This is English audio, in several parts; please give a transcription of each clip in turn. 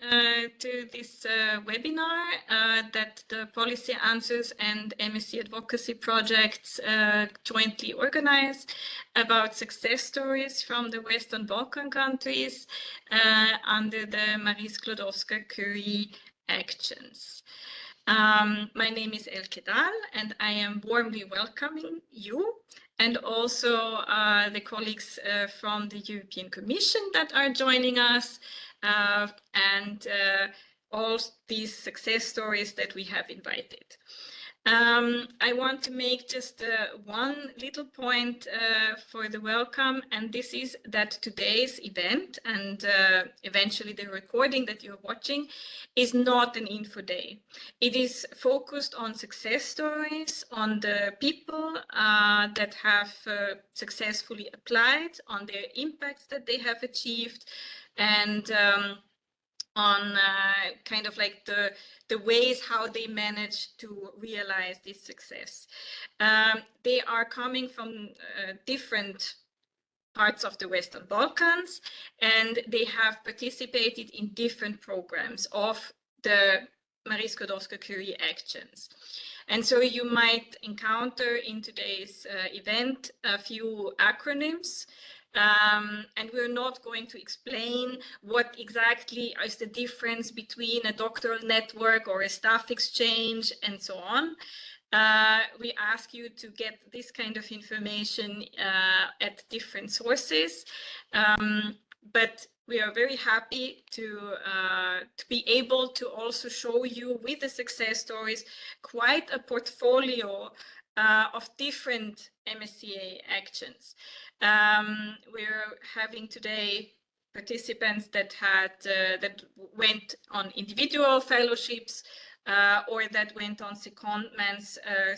to this webinar that the Policy Answers and MSc Advocacy projects jointly organize about success stories from the Western Balkan countries under the Marie Skłodowska-Curie Actions. My name is Elke Dall, and I am warmly welcoming you and also the colleagues from the European Commission that are joining us and all these success stories that we have invited. I want to make just one little point for the welcome, and this is that today's event and eventually the recording that you're watching is not an info day. It is focused on success stories, on the people that have successfully applied, on their impacts that they have achieved, and on kind of like the ways how they managed to realize this success. They are coming from different parts of the Western Balkans, and they have participated in different programs of the Marie Skłodowska-Curie Actions. And so you might encounter in today's event a few acronyms. And we're not going to explain what exactly is the difference between a doctoral network or a staff exchange and so on. We ask you to get this kind of information at different sources, but we are very happy to be able to also show you with the success stories quite a portfolio of different MSCA actions. We're having today participants that had that went on individual fellowships or that went on secondments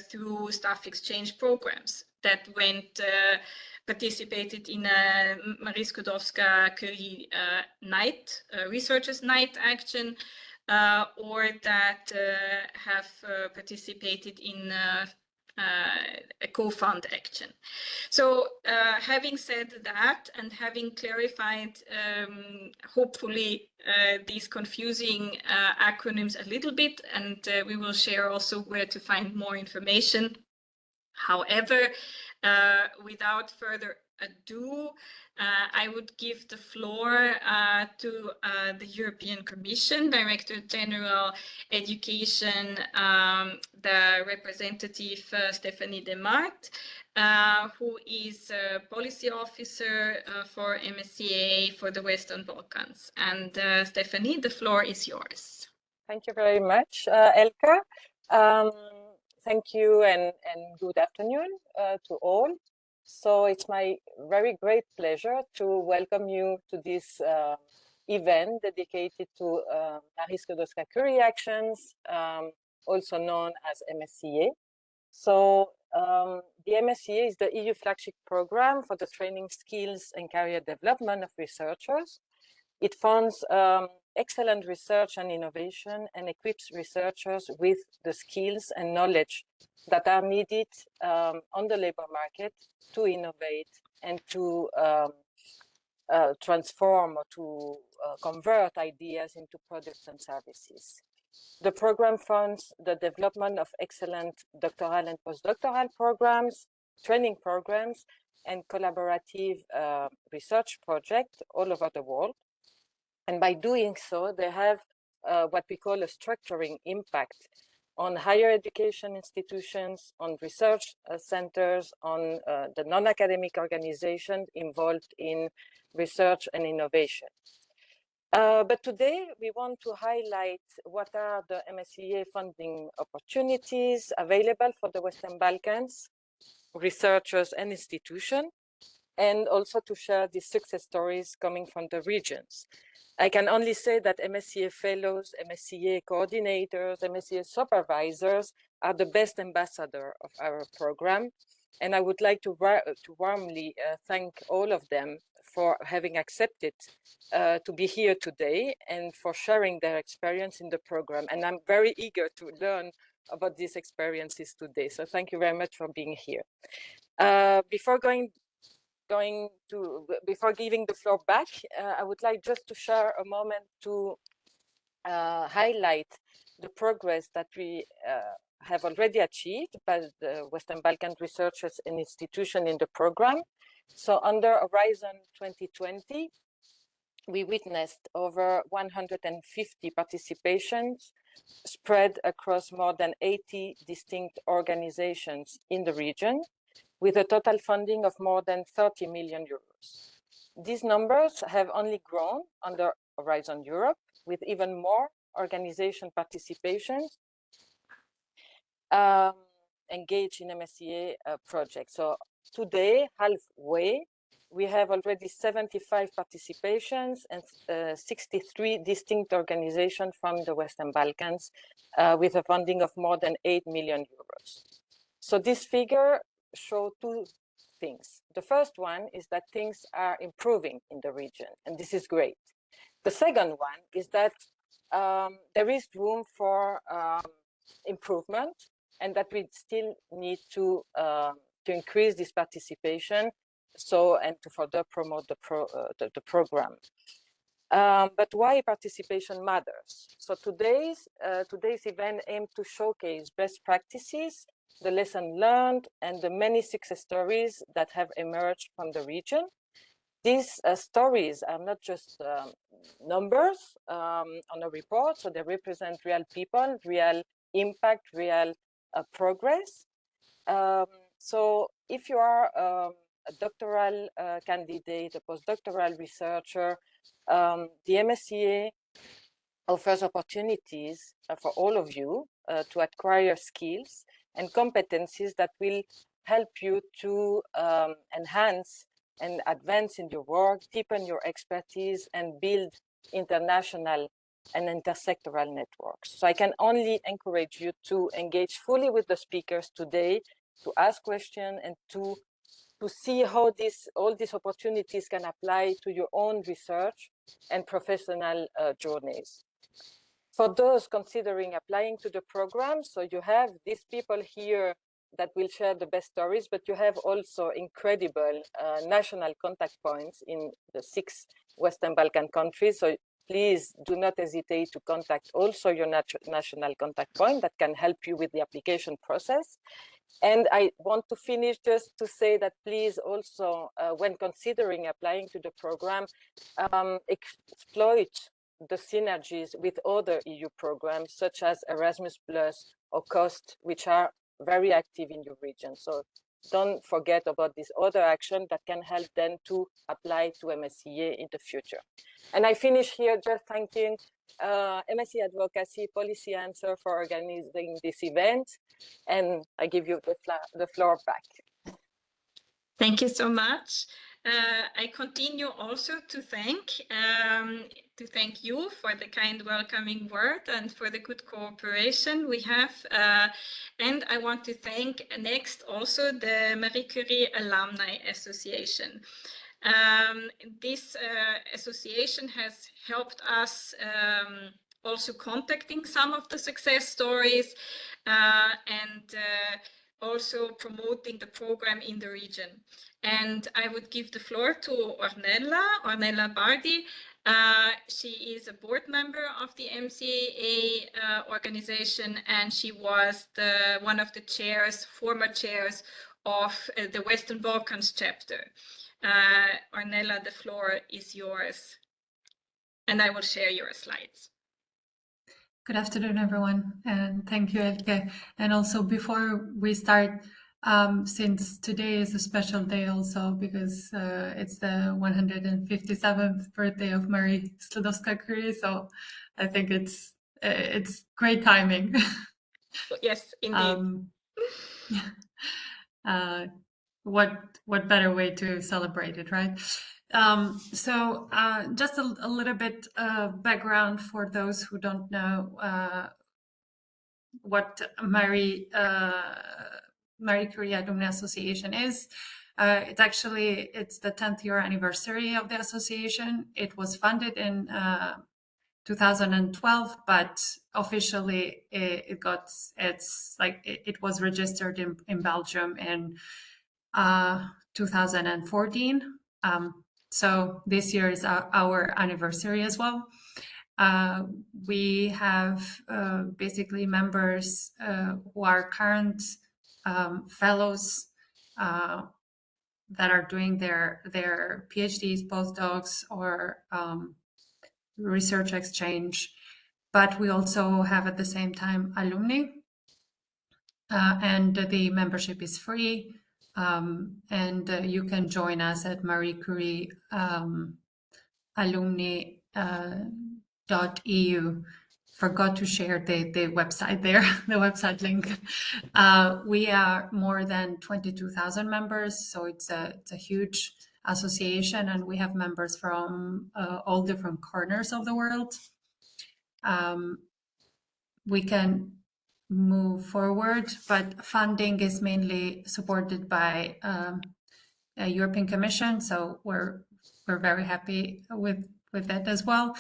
through staff exchange programs, that went participated in a Marie Skłodowska-Curie night, researchers night action, or that have participated in a co-fund action. So having said that and having clarified hopefully these confusing acronyms a little bit, and we will share also where to find more information. However, without further ado, I would give the floor to the European Commission, Director General Education, the representative Stephanie Demart, who is a policy officer for MSCA for the Western Balkans. And Stephanie, the floor is yours. Thank you very much, Elke. Thank you and good afternoon to all. So it's my very great pleasure to welcome you to this event dedicated to Marie Skłodowska-Curie Actions, also known as MSCA. So the MSCA is the EU flagship program for the training, skills and career development of researchers. It funds excellent research and innovation and equips researchers with the skills and knowledge that are needed on the labor market to innovate and to transform or to convert ideas into products and services. The program funds the development of excellent doctoral and postdoctoral programs, training programs, and collaborative research projects all over the world. And by doing so, they have what we call a structuring impact on higher education institutions, on research centers, on the non-academic organizations involved in research and innovation. But today we want to highlight what are the MSCA funding opportunities available for the Western Balkans, researchers and institutions, and also to share the success stories coming from the regions. I can only say that MSCA fellows, MSCA coordinators, MSCA supervisors are the best ambassador of our program. And I would like to warmly thank all of them for having accepted to be here today and for sharing their experience in the program. And I'm very eager to learn about these experiences today. So thank you very much for being here. Before giving the floor back, I would like just to share a moment to highlight the progress that we have already achieved by the Western Balkan researchers and institutions in the program. So under Horizon 2020, we witnessed over 150 participations spread across more than 80 distinct organizations in the region, with a total funding of more than 30 million euros. These numbers have only grown under Horizon Europe, with even more organization participation engaged in MSCA projects. So today, halfway, we have already 75 participations and 63 distinct organizations from the Western Balkans with a funding of more than 8 million euros. So this figure shows two things. The first one is that things are improving in the region, and this is great. The second one is that there is room for improvement, and that we still need to increase this participation, and to further promote the program. But why participation matters? So today's event aimed to showcase best practices, the lesson learned, and the many success stories that have emerged from the region. These stories are not just numbers on a report, so they represent real people, real impact, real progress. So if you are a doctoral candidate, a postdoctoral researcher, the MSCA offers opportunities for all of you to acquire skills and competencies that will help you to enhance and advance in your work, deepen your expertise, and build international and intersectoral networks. So I can only encourage you to engage fully with the speakers today, to ask questions, and to see how all these opportunities can apply to your own research and professional journeys. For those considering applying to the program, so you have these people here that will share the best stories, but you have also incredible national contact points in the 6 Western Balkan countries. So please do not hesitate to contact also your national contact point that can help you with the application process. And I want to finish just to say that please also, when considering applying to the program, exploit the synergies with other EU programs such as Erasmus Plus or COST, which are very active in your region. So don't forget about this other action that can help them to apply to MSCA in the future. And I finish here just thanking MSCA Advocacy Policy Answer for organizing this event. And I give you the floor back. Thank you so much. I continue also to thank you for the kind welcoming word and for the good cooperation we have. And I want to thank next also the Marie Curie Alumni Association. This association has helped us also contacting some of the success stories and also promoting the program in the region. And I would give the floor to Ornela Bardhi. She is a board member of the MCAA organization, and she was one of the former chairs of the Western Balkans chapter. Ornela, the floor is yours, and I will share your slides. Good afternoon, everyone, and thank you, Elke. And also, before we start, since today is a special day also because it's the 157th birthday of Marie Skłodowska-Curie, so I think it's great timing. Yes, indeed. What better way to celebrate it, right? So just a little bit of background for those who don't know what Marie Curie Alumni Association is. It's the 10th year anniversary of the association. It was founded in 2012, but officially it was registered in Belgium in 2014. So this year is our anniversary as well. We have basically members who are current fellows that are doing their PhDs, postdocs, or research exchange. But we also have at the same time alumni, and the membership is free. And you can join us at Marie Curie alumni.eu. Forgot to share the website there, the website link. We are more than 22,000 members, so it's a huge association, and we have members from all different corners of the world. We can move forward, but funding is mainly supported by a European Commission, so we're very happy with that as well.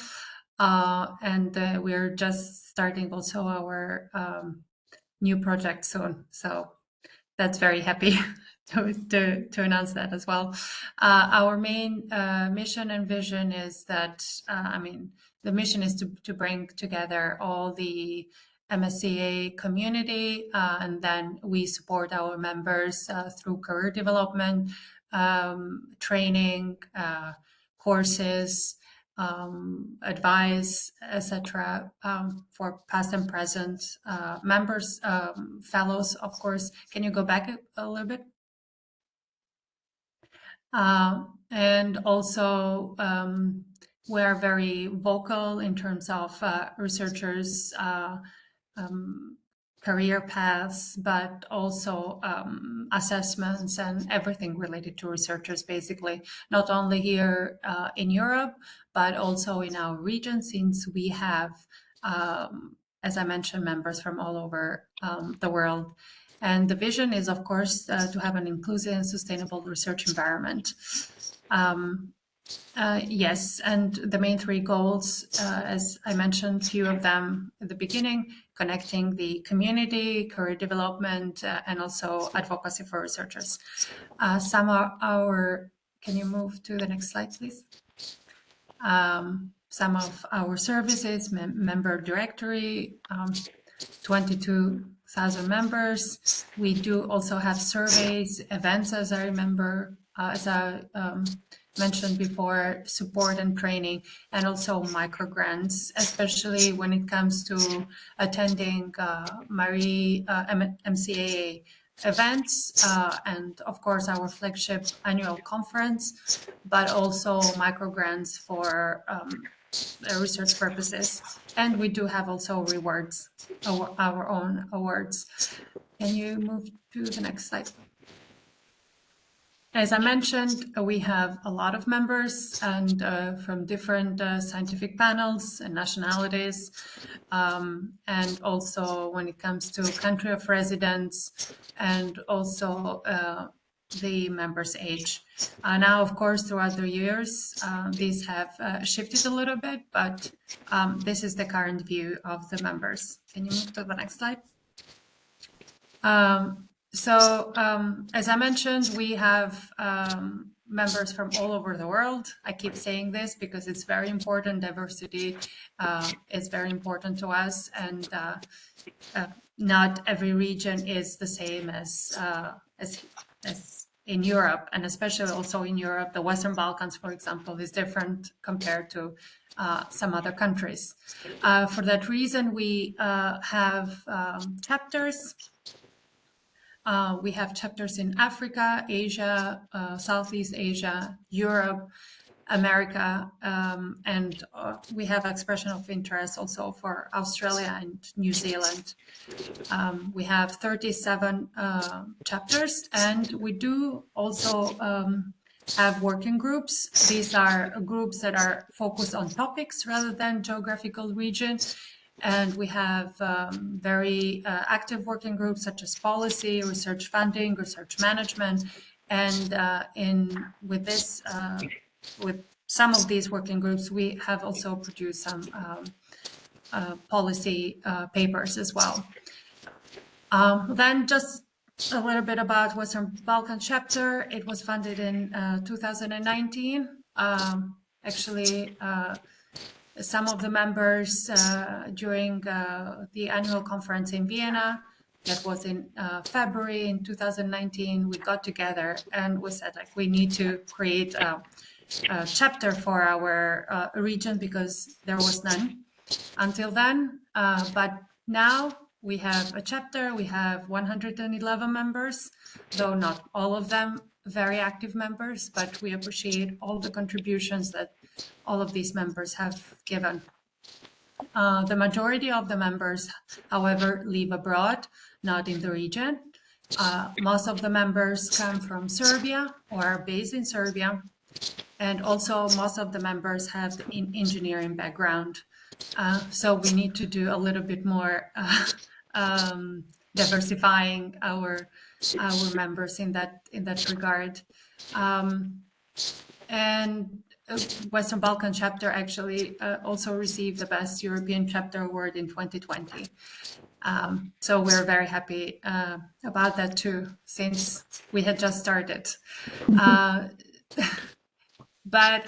And we're just starting also our new project soon, so that's very happy to announce that as well. Our main mission and vision is that, the mission is to bring together all the MSCA community, and then we support our members through career development, training, courses, advice, etc., for past and present members, fellows, of course. Can you go back a little bit? And also, we are very vocal in terms of researchers' career paths, but also assessments and everything related to researchers, basically, not only here in Europe, but also in our region, since we have, as I mentioned, members from all over the world. And the vision is, of course, to have an inclusive and sustainable research environment. Yes, and the main three goals, as I mentioned, few of them at the beginning: connecting the community, career development, and also advocacy for researchers. Some are our, can you move to the next slide, please? Some of our services, member directory, 22,000 members. We do also have surveys, events, as I remember, as I mentioned before, support and training, and also microgrants, especially when it comes to attending Marie MCA events, and of course our flagship annual conference, but also microgrants for research purposes. And we do have also rewards, our own awards. Can you move to the next slide? As I mentioned, we have a lot of members, and from different scientific panels and nationalities, and also when it comes to country of residence, and also the members' age. Now, of course, throughout the years, these have shifted a little bit, but this is the current view of the members. Can you move to the next slide? So, as I mentioned, we have members from all over the world. I keep saying this because it's very important. Diversity is very important to us, and not every region is the same as in Europe, and especially also in Europe, the Western Balkans, for example, is different compared to some other countries. For that reason, we have chapters. We have chapters in Africa, Asia, Southeast Asia, Europe, America, and we have expression of interest also for Australia and New Zealand. We have 37 chapters, and we do also have working groups. These are groups that are focused on topics rather than geographical region. And we have very active working groups such as policy, research funding, research management, and with some of these working groups, we have also produced some policy papers as well. Then just a little bit about Western Balkan chapter. It was funded in 2019. Actually, some of the members during the annual conference in Vienna, that was in February in 2019, we got together and we said, like, we need to create a chapter for our region, because there was none until then. But now we have a chapter, we have 111 members, though not all of them very active members, but we appreciate all the contributions that all of these members have given. The majority of the members, however, live abroad, not in the region. Most of the members come from Serbia or are based in Serbia. And also most of the members have an engineering background. So we need to do a little bit more diversifying our members in that regard. And Western Balkan chapter actually also received the Best European Chapter Award in 2020. So we're very happy about that too, since we had just started. But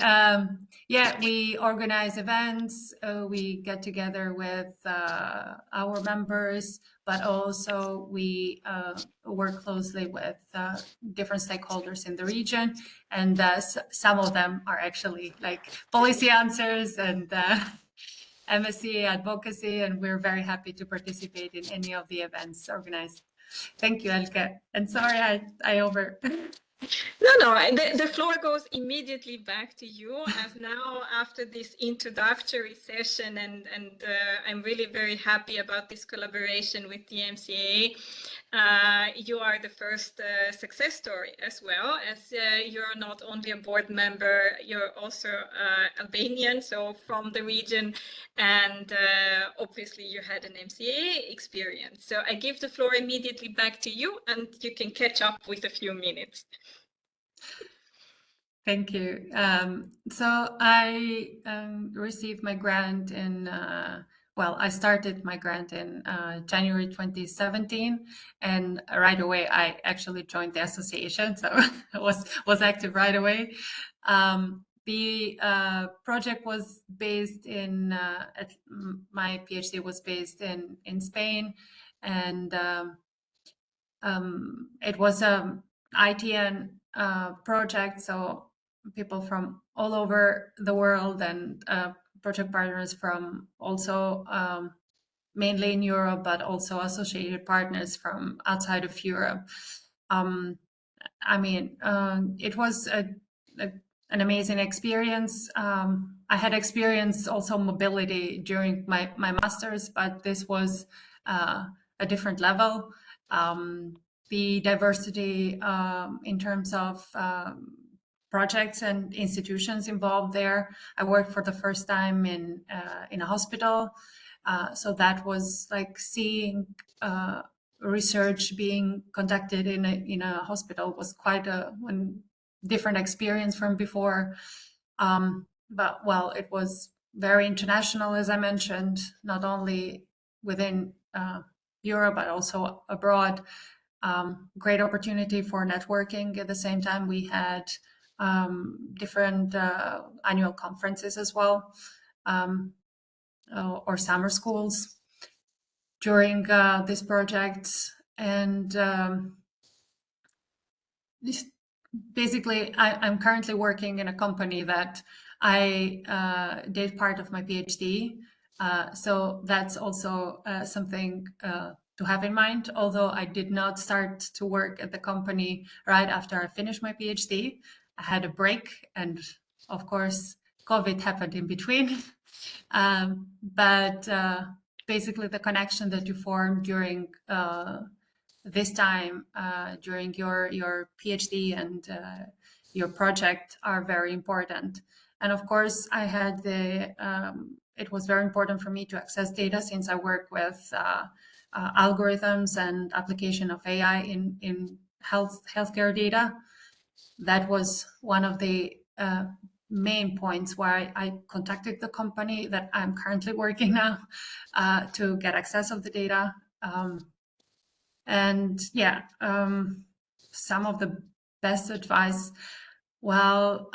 yeah, we organize events, we get together with our members, but also we work closely with different stakeholders in the region. And some of them are actually like policy answers and MSCA advocacy, and we're very happy to participate in any of the events organized. Thank you, Elke. And sorry, I over... No, the floor goes immediately back to you, as now after this introductory session, and I'm really very happy about this collaboration with the MCA. You are the first success story as well, as you're not only a board member, you're also Albanian, so from the region, and obviously you had an MCA experience. So I give the floor immediately back to you, and you can catch up with a few minutes. Thank you. So I received my grant in, well, I started my grant in January 2017, and right away I actually joined the association, so I was active right away. The project was based in, my PhD was based in Spain, and it was an ITN project, so people from all over the world, and project partners from also mainly in Europe, but also associated partners from outside of Europe. I mean, it was an amazing experience. I had experienced also mobility during my master's, but this was a different level. The diversity in terms of projects and institutions involved there. I worked for the first time in a hospital, so that was like seeing research being conducted in a hospital was quite a different experience from before. But well, it was very international, as I mentioned, not only within Europe but also abroad. Great opportunity for networking. At the same time, we had different annual conferences as well, or summer schools during this project. And basically, I'm currently working in a company that I did part of my PhD. So that's also something to have in mind, although I did not start to work at the company right after I finished my PhD. I had a break, and of course, COVID happened in between. But basically, the connection that you form during this time, during your PhD and your project, are very important. And of course, I had it was very important for me to access data, since I work with algorithms and application of AI in healthcare data. That was one of the main points why I contacted the company that I'm currently working now to get access of the data. And yeah, some of the best advice. Well,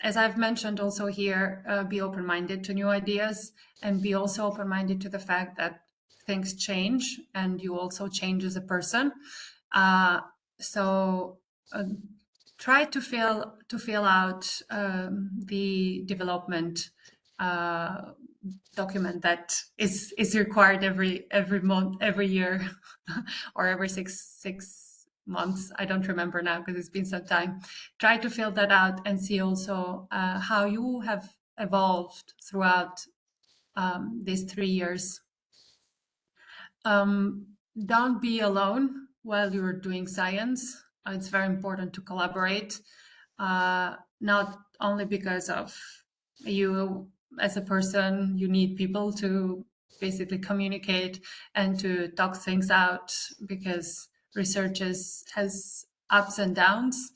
as I've mentioned also here, be open-minded to new ideas and be also open-minded to the fact that things change and you also change as a person. So try to fill out the development document that is required every month, every year, or every six months. I don't remember now because it's been some time. Try to fill that out and see also how you have evolved throughout these 3 years. Don't be alone while you're doing science. It's very important to collaborate, not only because of you as a person, you need people to basically communicate and to talk things out, because research has ups and downs,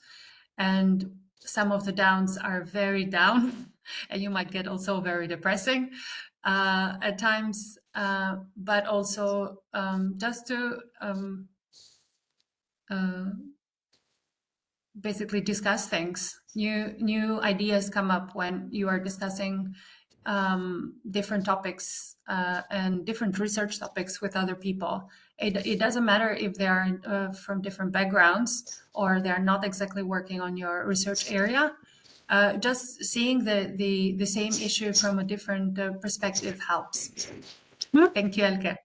and some of the downs are very down and you might get also very depressing at times, but also just to basically discuss things. New ideas come up when you are discussing different topics and different research topics with other people. It doesn't matter if they are from different backgrounds or they're not exactly working on your research area. Just seeing the same issue from a different perspective helps. Thank you, Elke.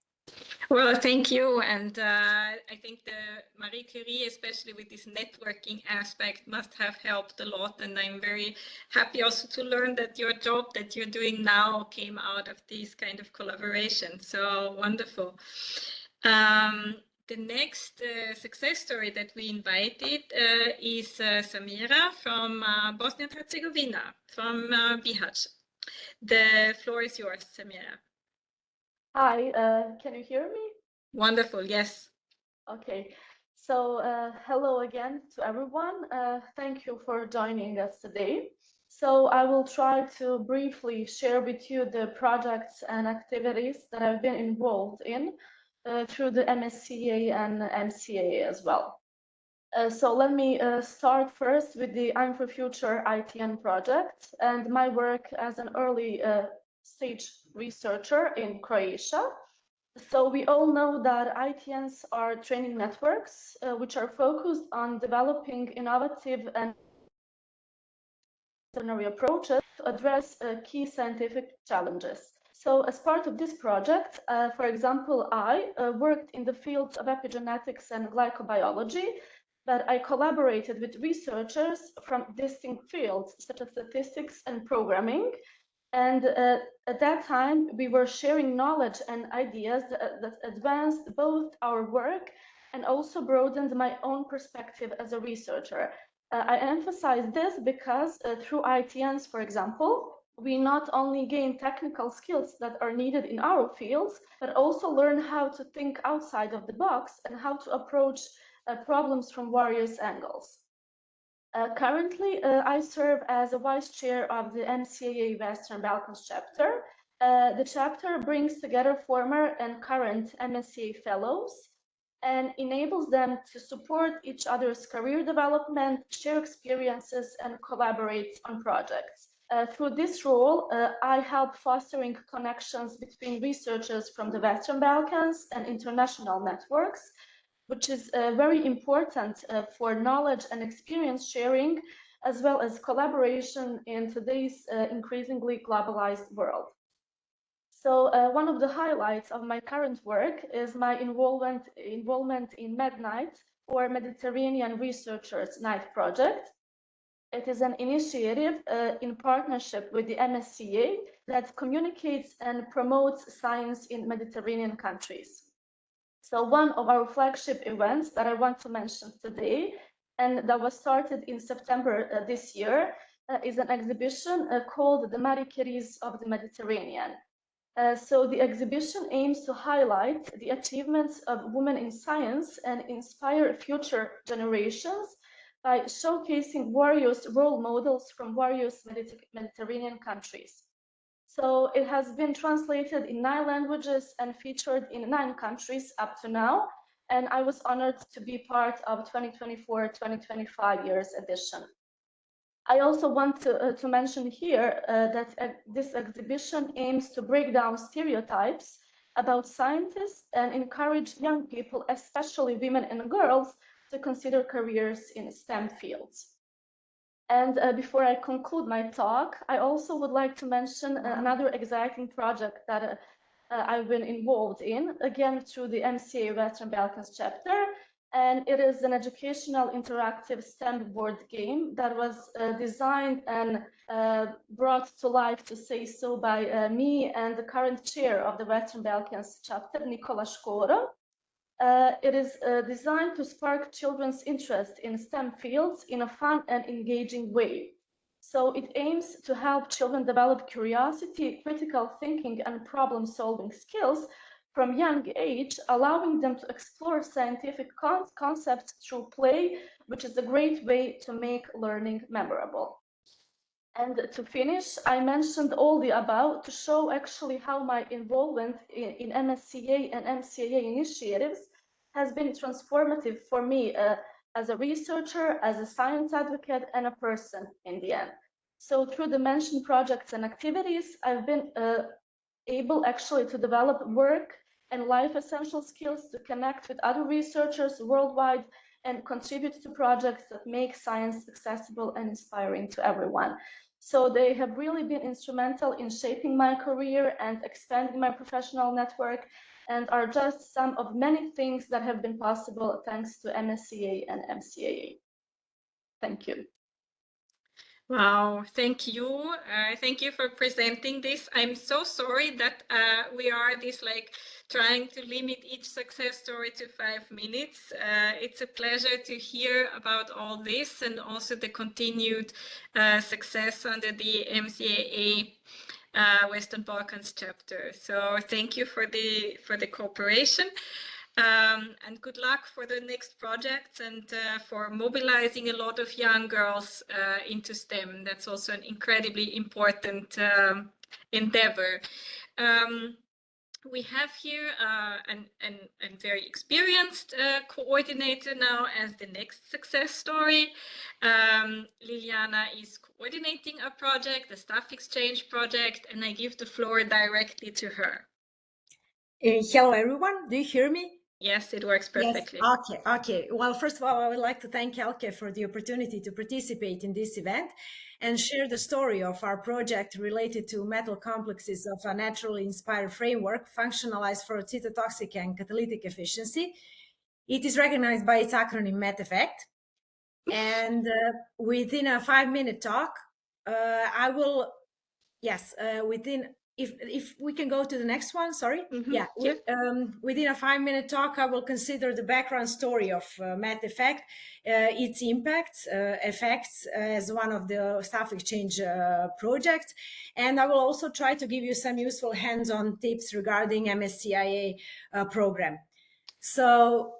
Well, thank you. And I think the Marie Curie, especially with this networking aspect, must have helped a lot. And I'm very happy also to learn that your job that you're doing now came out of these kind of collaboration. So wonderful. The next success story that we invited is Samira from Bosnia and Herzegovina, from Bihać. The floor is yours, Samira. Hi, can you hear me? Wonderful, yes. Okay, so hello again to everyone. Thank you for joining us today. So I will try to briefly share with you the projects and activities that I've been involved in through the MSCA and MCA as well. So let me start first with the IMforFUTURE ITN project and my work as an early stage researcher in Croatia. So we all know that ITNs are training networks which are focused on developing innovative and disciplinary approaches to address key scientific challenges. So as part of this project, for example, I worked in the fields of epigenetics and glycobiology, but I collaborated with researchers from distinct fields such as statistics and programming. And at that time, we were sharing knowledge and ideas that advanced both our work and also broadened my own perspective as a researcher. I emphasize this because through ITNs, for example, we not only gain technical skills that are needed in our fields, but also learn how to think outside of the box and how to approach problems from various angles. Currently, I serve as a vice chair of the MSCA Western Balkans chapter. The chapter brings together former and current MSCA fellows and enables them to support each other's career development, share experiences, and collaborate on projects. Through this role, I help fostering connections between researchers from the Western Balkans and international networks, which is very important for knowledge and experience sharing, as well as collaboration in today's increasingly globalized world. So one of the highlights of my current work is my involvement in MEDNIGHT, or Mediterranean Researchers Night Project. It is an initiative in partnership with the MSCA that communicates and promotes science in Mediterranean countries. So one of our flagship events that I want to mention today, and that was started in September this year, is an exhibition called The Marie Curies of the Mediterranean. So the exhibition aims to highlight the achievements of women in science and inspire future generations by showcasing various role models from various Mediterranean countries. So it has been translated in 9 languages and featured in 9 countries up to now. And I was honored to be part of 2024-2025 year's edition. I also want to mention here that this exhibition aims to break down stereotypes about scientists and encourage young people, especially women and girls, to consider careers in STEM fields. And before I conclude my talk, I also would like to mention another exciting project that I've been involved in, again through the MSCA Western Balkans chapter. And it is an educational interactive STEM board game that was designed and brought to life, to say so, by me and the current chair of the Western Balkans chapter, Nikola Škoro. It is designed to spark children's interest in STEM fields in a fun and engaging way. So it aims to help children develop curiosity, critical thinking, and problem-solving skills from young age, allowing them to explore scientific concepts through play, which is a great way to make learning memorable. And to finish, I mentioned all the above to show actually how my involvement in MSCA and MCA initiatives has been transformative for me as a researcher, as a science advocate, and a person in the end. So through the mentioned projects and activities, I've been able actually to develop work and life essential skills to connect with other researchers worldwide and contribute to projects that make science accessible and inspiring to everyone. So they have really been instrumental in shaping my career and expanding my professional network, and are just some of many things that have been possible thanks to MSCA and MCAA. Thank you. Wow, thank you. Thank you for presenting this. I'm so sorry that we are trying to limit each success story to 5 minutes. It's a pleasure to hear about all this and also the continued success under the MCAA Western Balkans chapter. So thank you for the cooperation. And good luck for the next projects and for mobilizing a lot of young girls into STEM. That's also an incredibly important endeavor. We have here a very experienced coordinator now as the next success story. Ljiljana is coordinating a project, the staff exchange project, and I give the floor directly to her. Hello, everyone. Do you hear me? Yes, it works perfectly. Yes. Okay. Well, first of all, I would like to thank Elke for the opportunity to participate in this event and share the story of our project related to metal complexes of a naturally inspired framework functionalized for cytotoxic and catalytic efficiency. It is recognized by its acronym MEDNIGHT. And within a 5-minute talk, I will, if we can go to the next one, sorry. Mm-hmm. Yeah. Within a 5-minute talk, I will consider the background story of MEDNIGHT, its impacts, effects as one of the staff exchange projects. And I will also try to give you some useful hands-on tips regarding MSCA program. So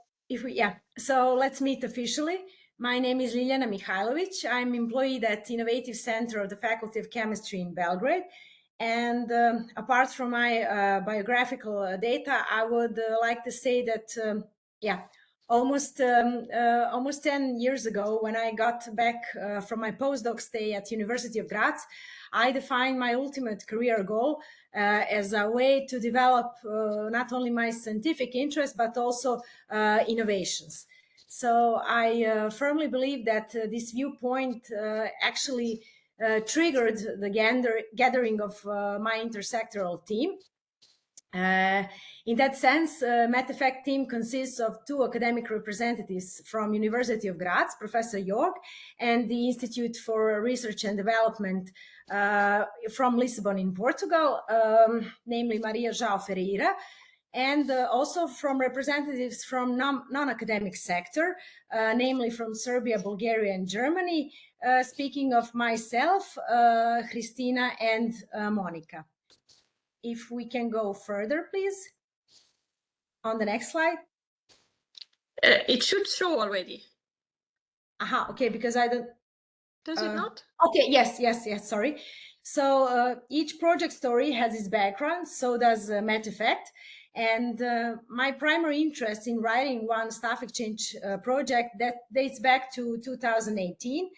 so let's meet officially. My name is Ljiljana Mihajlović. I'm employed at Innovative Center of the Faculty of Chemistry in Belgrade. And apart from my biographical data, I would like to say that, almost 10 years ago, when I got back from my postdoc stay at University of Graz, I defined my ultimate career goal as a way to develop not only my scientific interest, but also innovations. So I firmly believe that this viewpoint actually triggered the gathering of my intersectoral team. In that sense, MEDNIGHT team consists of 2 academic representatives from University of Graz, Professor Jorg, and the Institute for Research and Development from Lisbon in Portugal, namely Maria João Ferreira, and also from representatives from non-academic sector, namely from Serbia, Bulgaria, and Germany, speaking of myself, Christina, and Monica. If we can go further, please. On the next slide. It should show already. Okay, because I don't... Does it not? Okay, yes, sorry. So each project story has its background, so does MEDNIGHT. And my primary interest in writing one staff exchange project that dates back to 2018,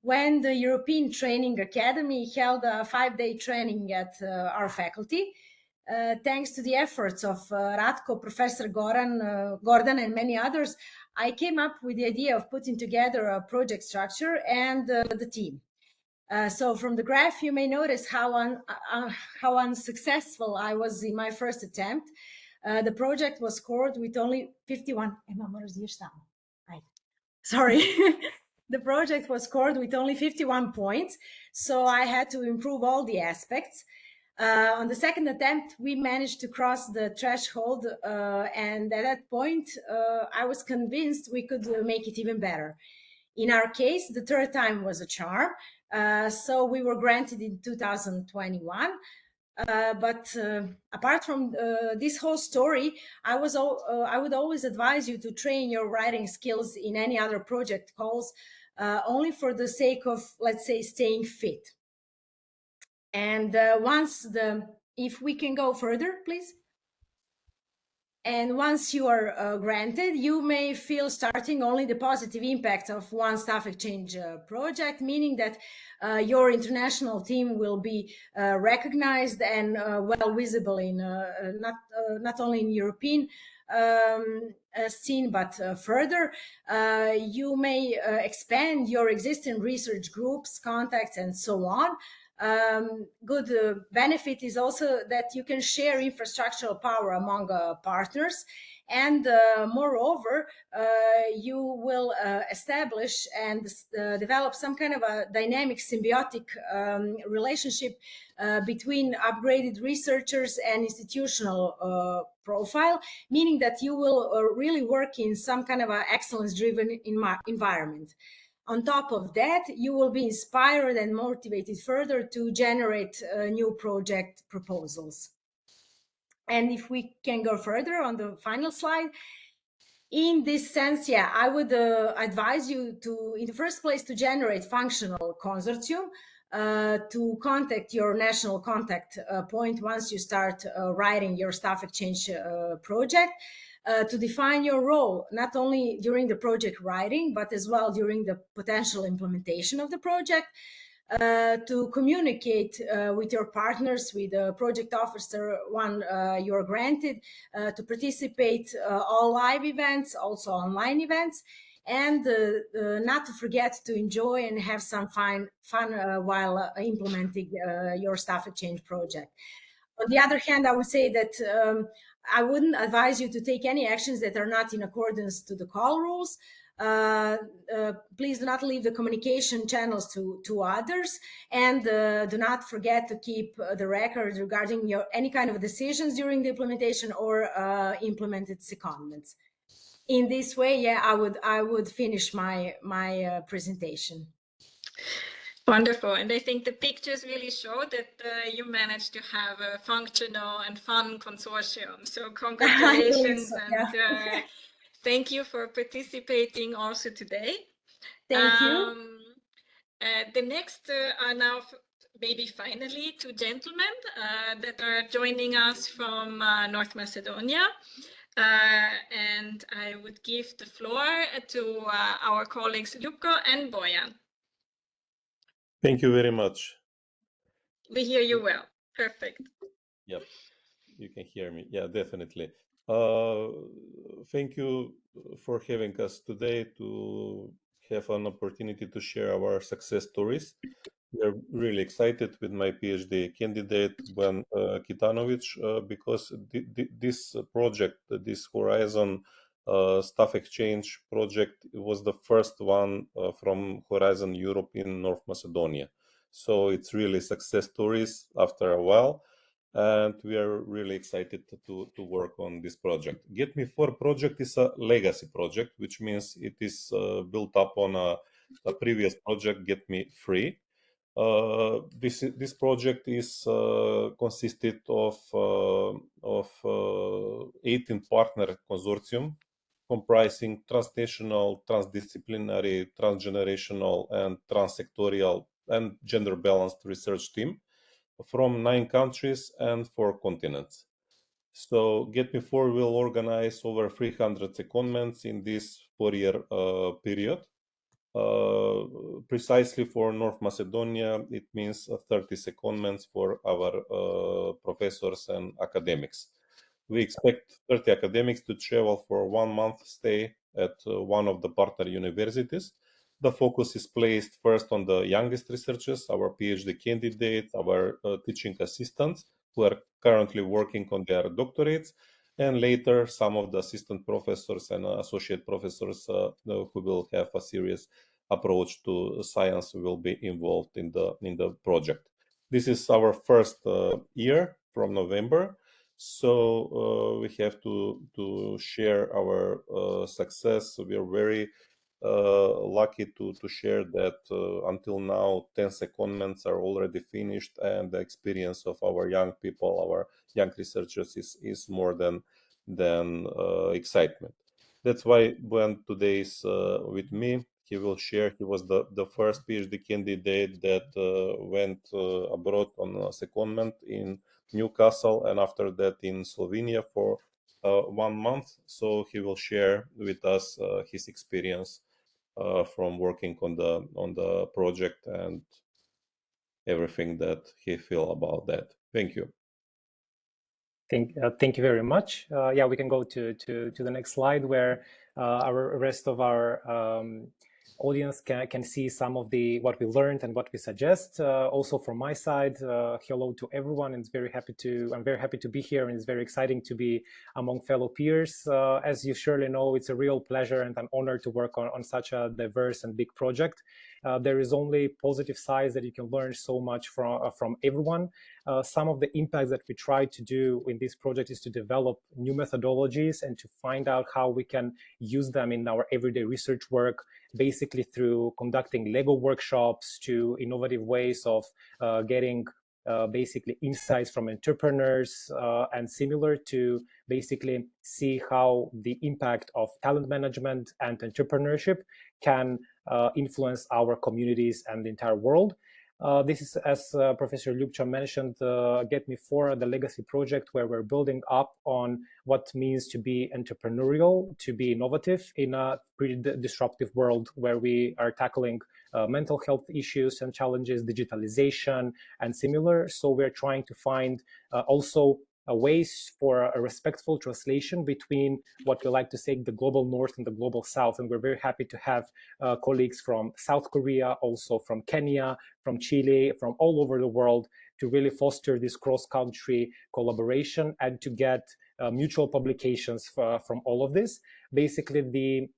when the European Training Academy held a 5-day training at our faculty. Thanks to the efforts of Ratko, Professor Gordon, and many others, I came up with the idea of putting together a project structure and the team. So from the graph, you may notice how unsuccessful I was in my first attempt. The project was scored with only 51. Sorry. The project was scored with only 51 points, so I had to improve all the aspects. On the second attempt, we managed to cross the threshold, and at that point, I was convinced we could make it even better. In our case, the third time was a charm, so we were granted in 2021. But apart from this whole story, I would always advise you to train your writing skills in any other project calls, only for the sake of, let's say, staying fit. And if we can go further, please. And once you are granted, you may feel starting only the positive impact of one staff exchange project, meaning that your international team will be recognized and well visible in not only in European scene, but further. You may expand your existing research groups, contacts, and so on. Good benefit is also that you can share infrastructural power among partners, and moreover, you will establish and develop some kind of a dynamic symbiotic relationship between upgraded researchers and institutional profile, meaning that you will really work in some kind of an excellence-driven environment. On top of that, you will be inspired and motivated further to generate new project proposals. And if we can go further on the final slide, in this sense, yeah, I would advise you to, in the first place, to generate functional consortium, to contact your national contact point once you start writing your staff exchange project. To define your role, not only during the project writing, but as well during the potential implementation of the project, to communicate with your partners, with the project officer when you're granted, to participate all live events, also online events, and not to forget to enjoy and have some fun while implementing your staff exchange project. On the other hand, I would say that I wouldn't advise you to take any actions that are not in accordance to the call rules. Please do not leave the communication channels to others, and do not forget to keep the record regarding any kind of decisions during the implementation or implemented secondments. In this way, yeah, I would finish my presentation. Wonderful. And I think the pictures really show that you managed to have a functional and fun consortium. So congratulations and thank you for participating also today. Thank you. The next are now maybe finally two gentlemen that are joining us from North Macedonia. And I would give the floor to our colleagues Ljupco and Bojan. Thank you very much. We hear you well. Perfect. Yep, you can hear me. Yeah, definitely. Thank you for having us today to have an opportunity to share our success stories. We're really excited with my PhD candidate, Bojan Kitanovikj, because this project, this Horizon Staff Exchange project, was the first one from Horizon Europe in North Macedonia. So it's really success stories after a while, and we are really excited to work on this project. Get Me For project is a legacy project, which means it is built up on a previous project, Get Me Free. This project is consisted of 18 partner consortium comprising transnational, transdisciplinary, transgenerational, and transsectorial and gender balanced research team from 9 countries and 4 continents. So Get Me For will organize over 300 secondments in this 4-year period. Precisely for North Macedonia, it means 30 secondments for our professors and academics. We expect 30 academics to travel for 1 month stay at one of the partner universities. The focus is placed first on the youngest researchers, our PhD candidates, our teaching assistants who are currently working on their doctorates, and later some of the assistant professors and associate professors who will have a serious approach to science will be involved in the project. This is our first year from November, so we have to share our success. We are very lucky to share that until now 10 secondments are already finished, and the experience of our young people, our young researchers is more than excitement. That's why Bojan today is with me. He will share. He was the first PhD candidate that went abroad on a secondment in Newcastle, and after that in Slovenia for 1 month. So he will share with us his experience from working on the project and everything that he feel about that. Thank you. Thank you very much. Yeah, we can go to the next slide where our rest of our audience can see some of what we learned and what we suggest. Also from my side, hello to everyone. I'm very happy to be here, and it's very exciting to be among fellow peers. As you surely know, it's a real pleasure and an honor to work on such a diverse and big project. There is only positive sides that you can learn so much from everyone. Some of the impacts that we try to do in this project is to develop new methodologies and to find out how we can use them in our everyday research work, basically through conducting Lego workshops to innovative ways of getting basically insights from entrepreneurs and similar, to basically see how the impact of talent management and entrepreneurship can influence our communities and the entire world. This is, as Professor Ljupco mentioned, Get Me For, the legacy project, where we're building up on what it means to be entrepreneurial, to be innovative in a pretty disruptive world where we are tackling mental health issues and challenges, digitalization, and similar. So we're trying to find also ways for a respectful translation between what we like to say the global north and the global south. And we're very happy to have colleagues from South Korea, also from Kenya, from Chile, from all over the world, to really foster this cross-country collaboration and to get mutual publications from all of this. Basically, the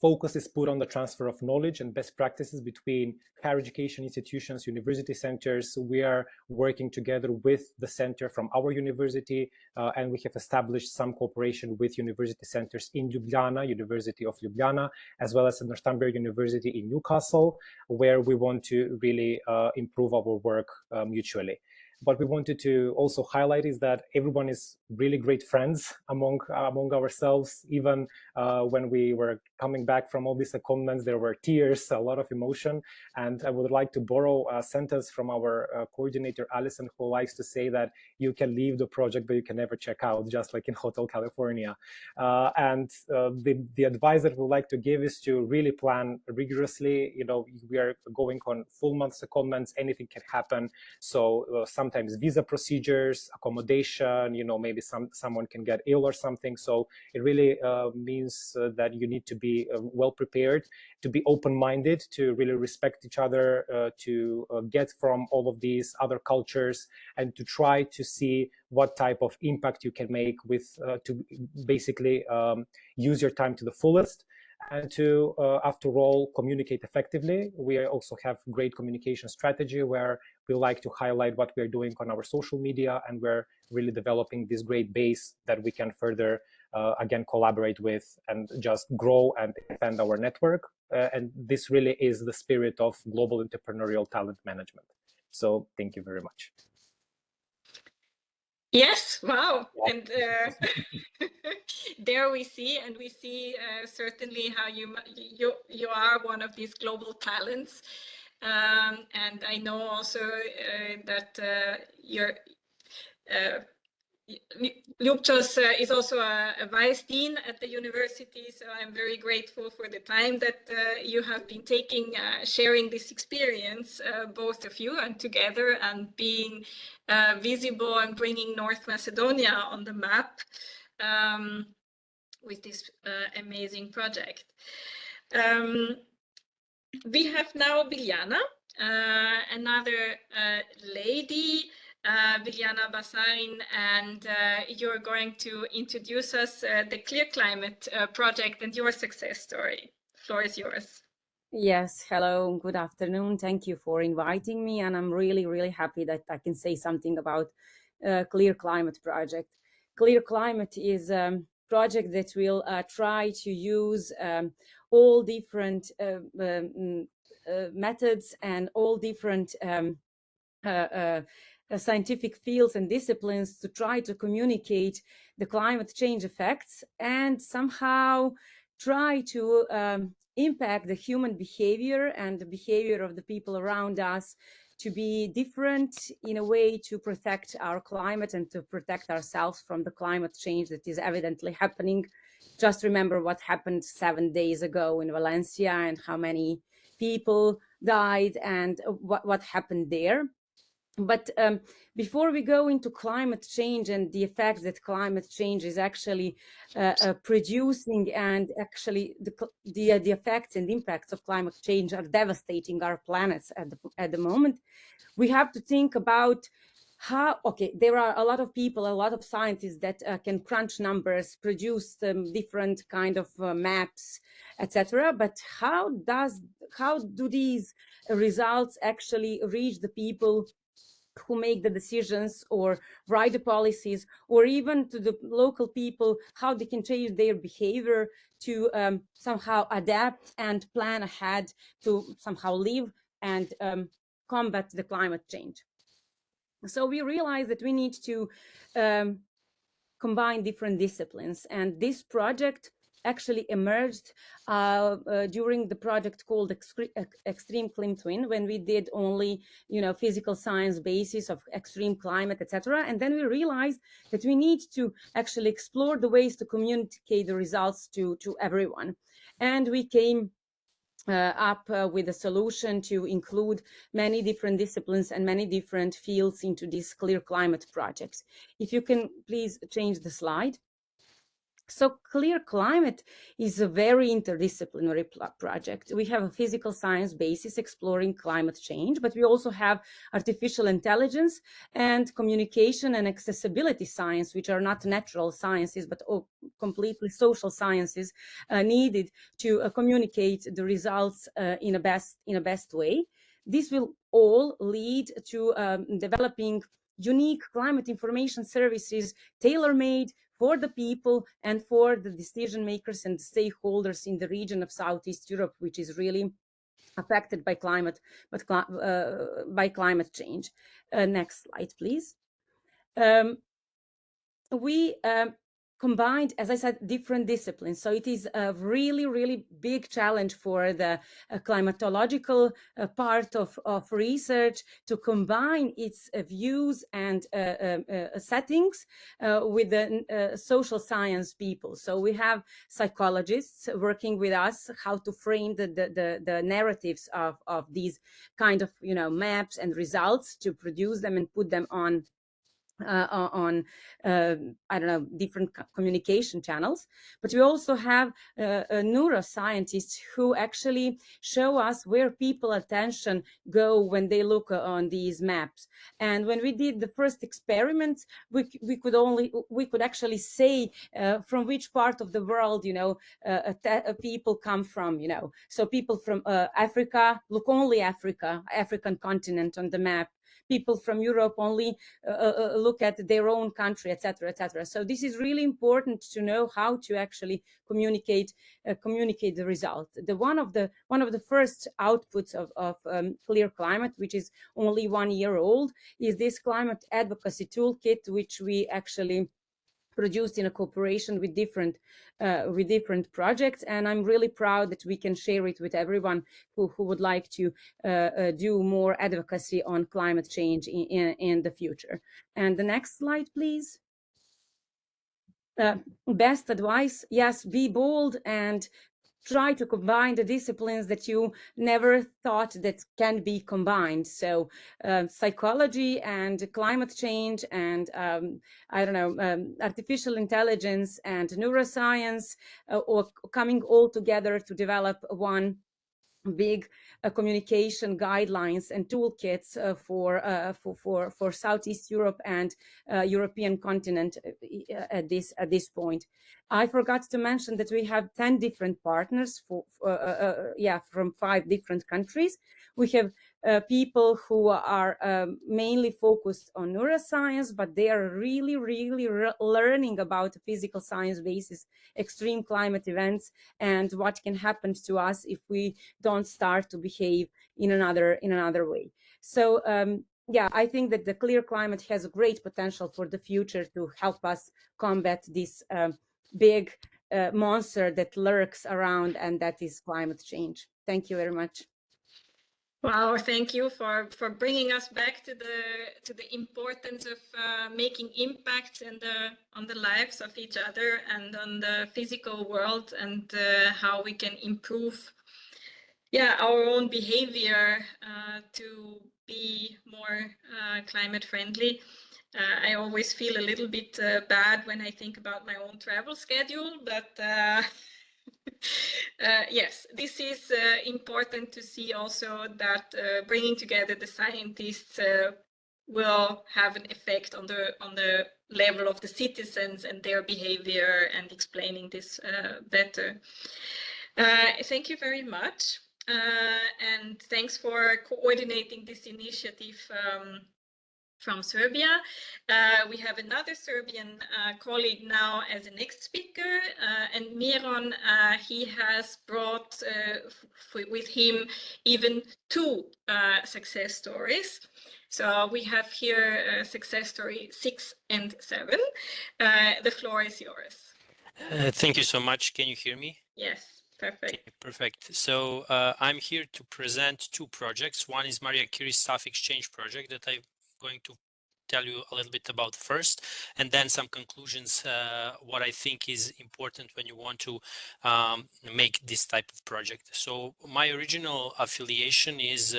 focus is put on the transfer of knowledge and best practices between higher education institutions, university centers. We are working together with the center from our university, and we have established some cooperation with university centers in Ljubljana, University of Ljubljana, as well as Northumbria University in Newcastle, where we want to really improve our work mutually. What we wanted to also highlight is that everyone is really great friends among ourselves. Even when we were coming back from all these secondments, there were tears, a lot of emotion. And I would like to borrow a sentence from our coordinator, Alison, who likes to say that you can leave the project, but you can never check out, just like in Hotel California. And the advice that we like to give is to really plan rigorously. You know, we are going on full month secondments, anything can happen. So sometimes visa procedures, accommodation, you know, maybe someone can get ill or something. So it really means that you need to be well prepared, to be open-minded, to really respect each other, to get from all of these other cultures, and to try to see what type of impact you can make with, to basically use your time to the fullest. And to, after all, communicate effectively. We also have great communication strategy where we like to highlight what we're doing on our social media, and we're really developing this great base that we can further, again, collaborate with and just grow and expand our network. And this really is the spirit of global entrepreneurial talent management. So thank you very much. Yes, wow. And there we see certainly how you are one of these global talents. And I know also that Ljupco is also a vice dean at the university, so I'm very grateful for the time that you have been taking, sharing this experience, both of you, and together, and being visible and bringing North Macedonia on the map with this amazing project. We have now Biljana, another lady, Biljana Basarin, and you're going to introduce us the ClearClimate project and your success story. The floor is yours. Yes, hello, good afternoon. Thank you for inviting me, and I'm really, really happy that I can say something about ClearClimate project. ClearClimate is a project that will try to use all different methods and all different scientific fields and disciplines to try to communicate the climate change effects and somehow try to impact the human behavior and the behavior of the people around us to be different in a way to protect our climate and to protect ourselves from the climate change that is evidently happening. Just remember what happened 7 days ago in Valencia and how many people died and what happened there. But before we go into climate change and the effects that climate change is actually producing, and actually the effects and impacts of climate change are devastating our planets at the moment, we have to think about how, okay, there are a lot of people, a lot of scientists that can crunch numbers, produce different kind of maps, etc. But how do these results actually reach the people who make the decisions or write the policies, or even to the local people, how they can change their behavior to somehow adapt and plan ahead to somehow live and combat the climate change. So we realized that we need to combine different disciplines, and this project actually emerged during the project called Extreme Climate Twin, when we did only, physical science basis of extreme climate, etc. And then we realized that we need to actually explore the ways to communicate the results to everyone. And we came up with a solution to include many different disciplines and many different fields into this ClearClimate project. If you can please change the slide. So ClearClimate is a very interdisciplinary project. We have a physical science basis exploring climate change, but we also have artificial intelligence and communication and accessibility science, which are not natural sciences, but completely social sciences needed to communicate the results in a best way. This will all lead to developing unique climate information services tailor-made for the people and for the decision makers and stakeholders in the region of Southeast Europe, which is really affected by climate change. Next slide, please. We combined, as I said, different disciplines. So it is a really, really big challenge for the climatological part of research to combine its views and settings with the social science people. So we have psychologists working with us how to frame the narratives of these kind of maps and results, to produce them and put them on I don't know, different communication channels. But we also have neuroscientists who actually show us where people attention go when they look on these maps. And when we did the first experiments, we could actually say from which part of the world people come from. So people from Africa look only African continent on the map. People from Europe only look at their own country, etc., etc. So this is really important to know how to actually communicate the result. One of the first outputs of ClearClimate, which is only 1 year old, is this climate advocacy toolkit, which we actually produced in a cooperation with different projects, and I'm really proud that we can share it with everyone who would like to do more advocacy on climate change in the future. And the next slide, please. best advice, yes, be bold and try to combine the disciplines that you never thought that can be combined. So psychology and climate change and I don't know, artificial intelligence and neuroscience, or coming all together to develop one big communication guidelines and toolkits for Southeast Europe and European continent at this point. I forgot to mention that we have 10 different partners from 5 different countries. We have people who are mainly focused on neuroscience, but they are really learning about physical science basis, extreme climate events, and what can happen to us if we don't start to behave in another way. So yeah, I think that the ClearClimate has a great potential for the future to help us combat this big monster that lurks around, and that is climate change. Thank you very much. Wow, thank you for bringing us back to the importance of making impact on the lives of each other and on the physical world, and how we can improve our own behavior to be more climate friendly. I always feel a little bit bad when I think about my own travel schedule, but yes, this is important to see also that bringing together the scientists will have an effect on the level of the citizens and their behavior, and explaining this better. Thank you very much. And thanks for coordinating this initiative from Serbia. We have another Serbian colleague now as a next speaker, and Miron, he has brought with him even 2 success stories. So we have here success story 6 and 7. The floor is yours. Thank you so much. Can you hear me? Yes. Perfect. Okay, perfect. So I'm here to present 2 projects. One is Marie Curie Staff Exchange project that I'm going to tell you a little bit about first, and then some conclusions, what I think is important when you want to make this type of project. So my original affiliation is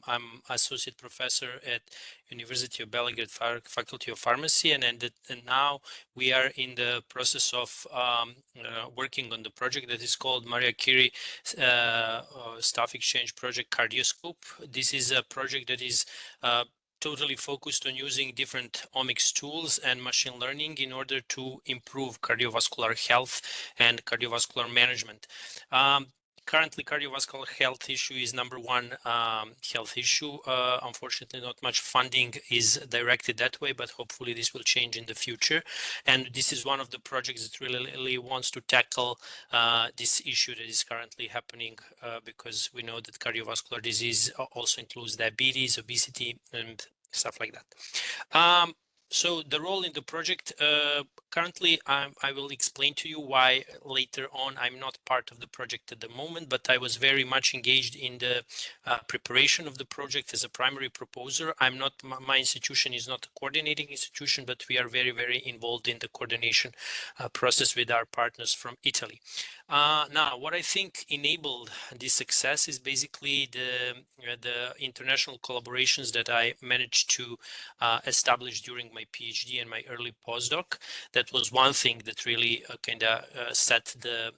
I'm associate professor at University of Belgrade Faculty of Pharmacy, and now we are in the process of working on the project that is called Marie Curie Staff Exchange Project CardioSCOPE. This is a project that is totally focused on using different omics tools and machine learning in order to improve cardiovascular health and cardiovascular management. Currently, cardiovascular health issue is #1 health issue. Unfortunately, not much funding is directed that way, but hopefully this will change in the future. And this is one of the projects that really wants to tackle this issue that is currently happening, because we know that cardiovascular disease also includes diabetes, obesity, and stuff like that. So the role in the project, currently I will explain to you why later on. I'm not part of the project at the moment, but I was very much engaged in the preparation of the project as a primary proposer. I'm not, my institution is not a coordinating institution, but we are very involved in the coordination process with our partners from Italy. Now, what I think enabled this success is basically the international collaborations that I managed to establish during my PhD and my early postdoc. That was one thing that really kind of set the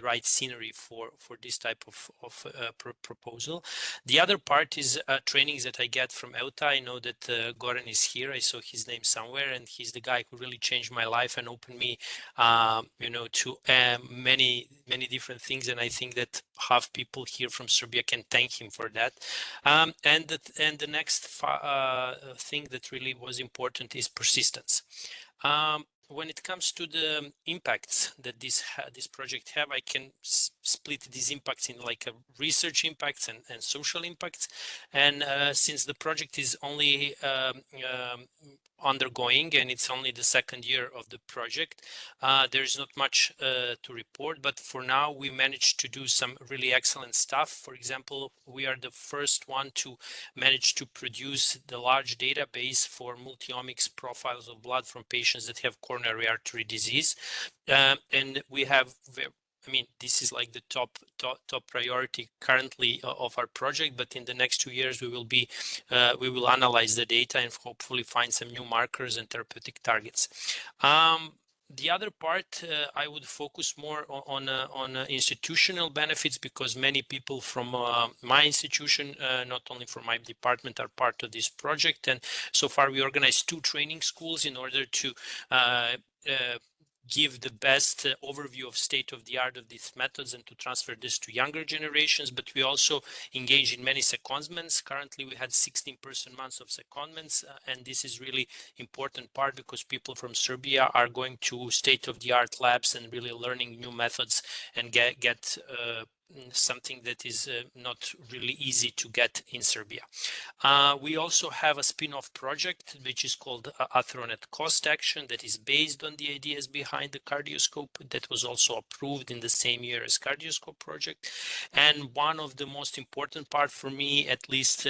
right scenery for this type of proposal. The other part is trainings that I get from EUTA. I know that Goran is here. I saw his name somewhere, and he's the guy who really changed my life and opened me, to many different things. And I think that half people here from Serbia can thank him for that. And the next thing that really was important is persistence. When it comes to the impacts that this project have, I can split these impacts in like a research impacts and social impacts. And since the project is only undergoing, and it's only the second year of the project. There is not much to report, but for now we managed to do some really excellent stuff. For example, we are the first one to manage to produce the large database for multi-omics profiles of blood from patients that have coronary artery disease, and we have I mean, this is like the top priority currently of our project, but in the next 2 years we will analyze the data and hopefully find some new markers and therapeutic targets. The other part, I would focus more on institutional benefits, because many people from my institution, not only from my department, are part of this project. And so far we organized 2 training schools in order to give the best overview of state of the art of these methods and to transfer this to younger generations. But we also engage in many secondments. Currently we had 16 person months of secondments, and this is really important part because people from Serbia are going to state of the art labs and really learning new methods and get something that is not really easy to get in Serbia. We also have a spin-off project which is called Athronet Cost Action, that is based on the ideas behind the CardioSCOPE, that was also approved in the same year as CardioSCOPE project. And one of the most important part for me, at least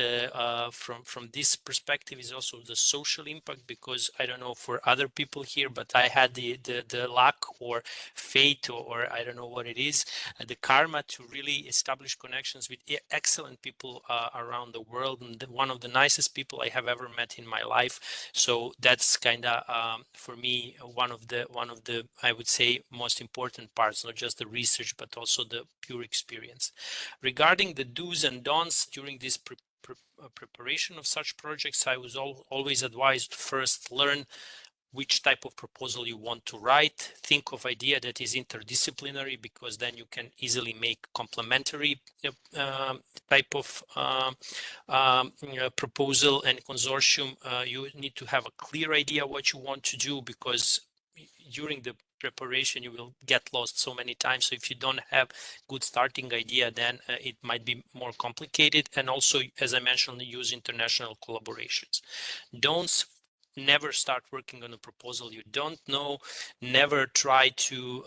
from this perspective, is also the social impact, because I don't know for other people here, but I had the luck or fate or I don't know what it is, the karma to really establish connections with excellent people around the world, and one of the nicest people I have ever met in my life. So that's kind of for me one of the I would say most important parts, not just the research but also the pure experience. Regarding the do's and don'ts during this preparation of such projects, I was always advised to first learn which type of proposal you want to write. Think of idea that is interdisciplinary, because then you can easily make complementary type of proposal and consortium. You need to have a clear idea what you want to do, because during the preparation you will get lost so many times. So if you don't have good starting idea, then it might be more complicated. And also, as I mentioned, use international collaborations. Don'ts: never start working on a proposal you don't know. Never try to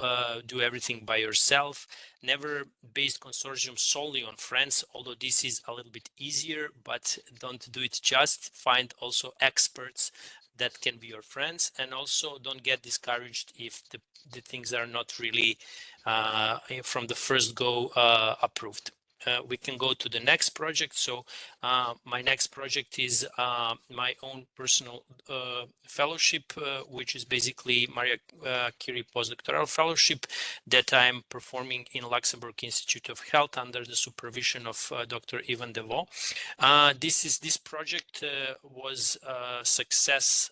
do everything by yourself. Never base consortium solely on friends, although this is a little bit easier, but don't do it just. Find also experts that can be your friends, and also don't get discouraged if the things are not really from the first go approved. We can go to the next project. So my next project is my own personal fellowship, which is basically Marie Curie postdoctoral fellowship that I'm performing in Luxembourg Institute of Health under the supervision of Dr. Ivan Devaux. This project was a success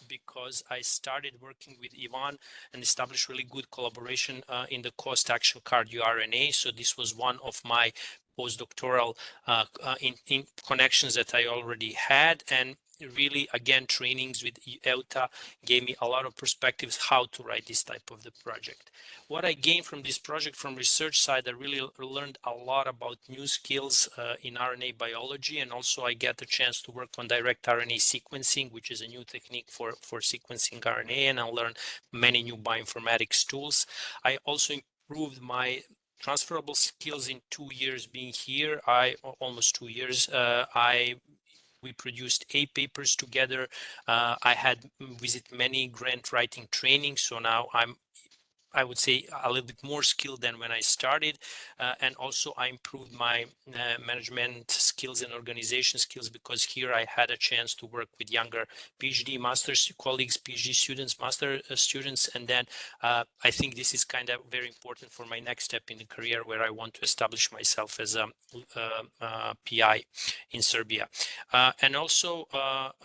because I started working with Ivan and established really good collaboration in the cost action cardio RNA. So this was one of my postdoctoral in connections that I already had, and really again trainings with EUTA gave me a lot of perspectives how to write this type of the project. What I gained from this project from research side, I really learned a lot about new skills in RNA biology, and also I get the chance to work on direct RNA sequencing, which is a new technique for sequencing RNA, and I learned many new bioinformatics tools. I also improved my transferable skills in 2 years being here. Almost 2 years. We produced 8 papers together. I had visited many grant writing trainings, so now I would say a little bit more skilled than when I started, and also I improved my management skills and organization skills, because here I had a chance to work with younger PhD master's colleagues, PhD students, master students, and then I think this is kind of very important for my next step in the career, where I want to establish myself as a PI in Serbia. And also,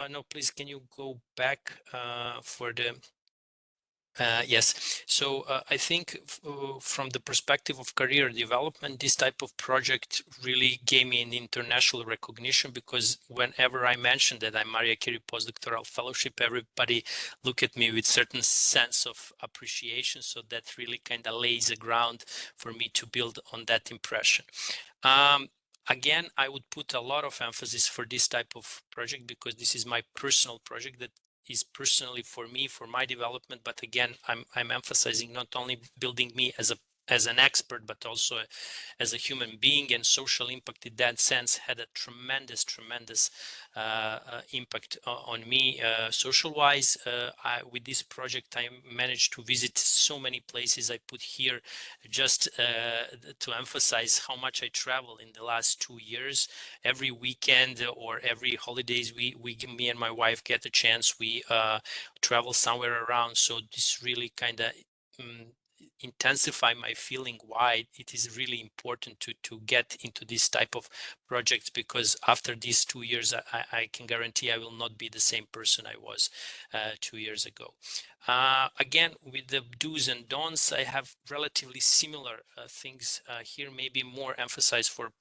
no, please, can you go back for the yes. So I think from the perspective of career development, this type of project really gave me an international recognition, because whenever I mentioned that I'm Marie Curie postdoctoral fellowship, everybody look at me with certain sense of appreciation. So that really kind of lays the ground for me to build on that impression. Again, I would put a lot of emphasis for this type of project because this is my personal project that is personally for me, for my development. But again, I'm emphasizing not only building me as an expert, but also as a human being, and social impact in that sense had a tremendous impact on me social wise. With this project, I managed to visit so many places. I put here just to emphasize how much I travel in the last 2 years. Every weekend or every holidays, me and my wife get a chance. We travel somewhere around. So this really kind of intensify my feeling why it is really important to get into this type of projects, because after these 2 years I can guarantee I will not be the same person I was 2 years ago. Again, with the do's and don'ts, I have relatively similar things here, maybe more emphasized for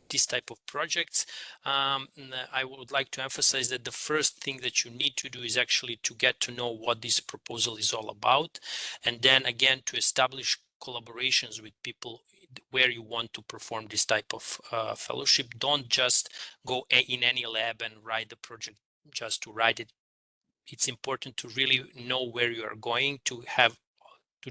this type of projects. I would like to emphasize that the first thing that you need to do is actually to get to know what this proposal is all about, and then again to establish collaborations with people where you want to perform this type of fellowship. Don't just go in any lab and write the project just to write it. It's important to really know where you are going, to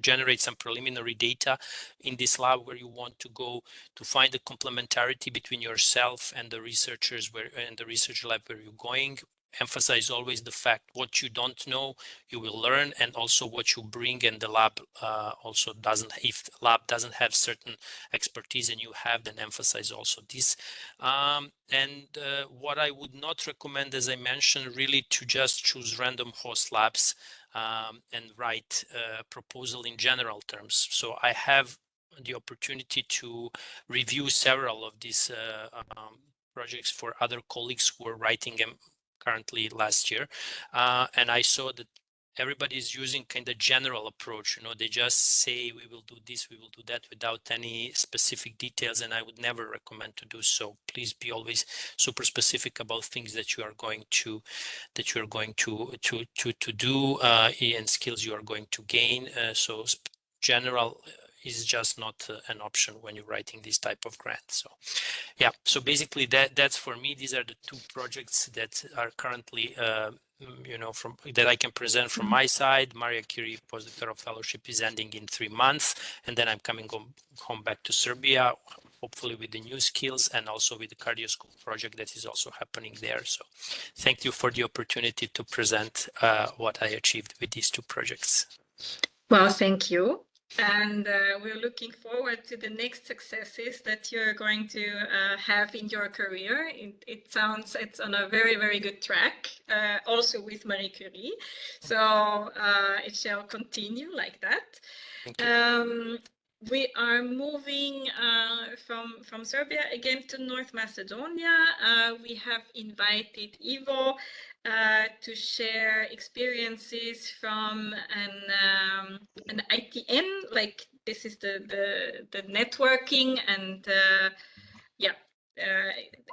generate some preliminary data in this lab where you want to go, to find the complementarity between yourself and the researchers and the research lab where you're going. Emphasize always the fact what you don't know, you will learn, and also what you bring, and the lab also doesn't, if the lab doesn't have certain expertise and you have, then emphasize also this. What I would not recommend, as I mentioned, really to just choose random host labs and write a proposal in general terms. So I have the opportunity to review several of these projects for other colleagues who are writing them currently last year. And I saw that everybody is using kind of general approach. You know, they just say, we will do this, we will do that, without any specific details. And I would never recommend to do so. Please be always super specific about things that you are going to do and skills you are going to gain. So general is just not an option when you're writing this type of grant. So yeah, so basically that's for me. These are the two projects that are currently you know, from that I can present from my side. Marie Curie postdoctoral fellowship is ending in 3 months, and then I'm coming home back to Serbia, hopefully with the new skills, and also with the CardioSCOPE project that is also happening there. So thank you for the opportunity to present what I achieved with these two projects. Well, thank you. And we're looking forward to the next successes that you're going to have in your career. It sounds it's on a very, very good track, also with Marie Curie. So it shall continue like that. Thank you. We are moving from Serbia again to North Macedonia. We have invited Ivo to share experiences from an ITN, like this is the networking and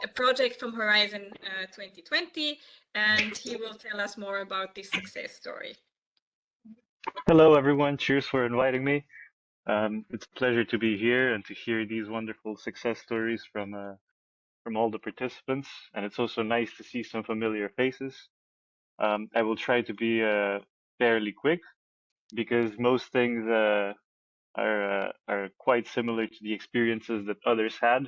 a project from Horizon 2020, and he will tell us more about this success story. Hello everyone, cheers for inviting me. It's a pleasure to be here and to hear these wonderful success stories from all the participants, and it's also nice to see some familiar faces. I will try to be fairly quick because most things are quite similar to the experiences that others had.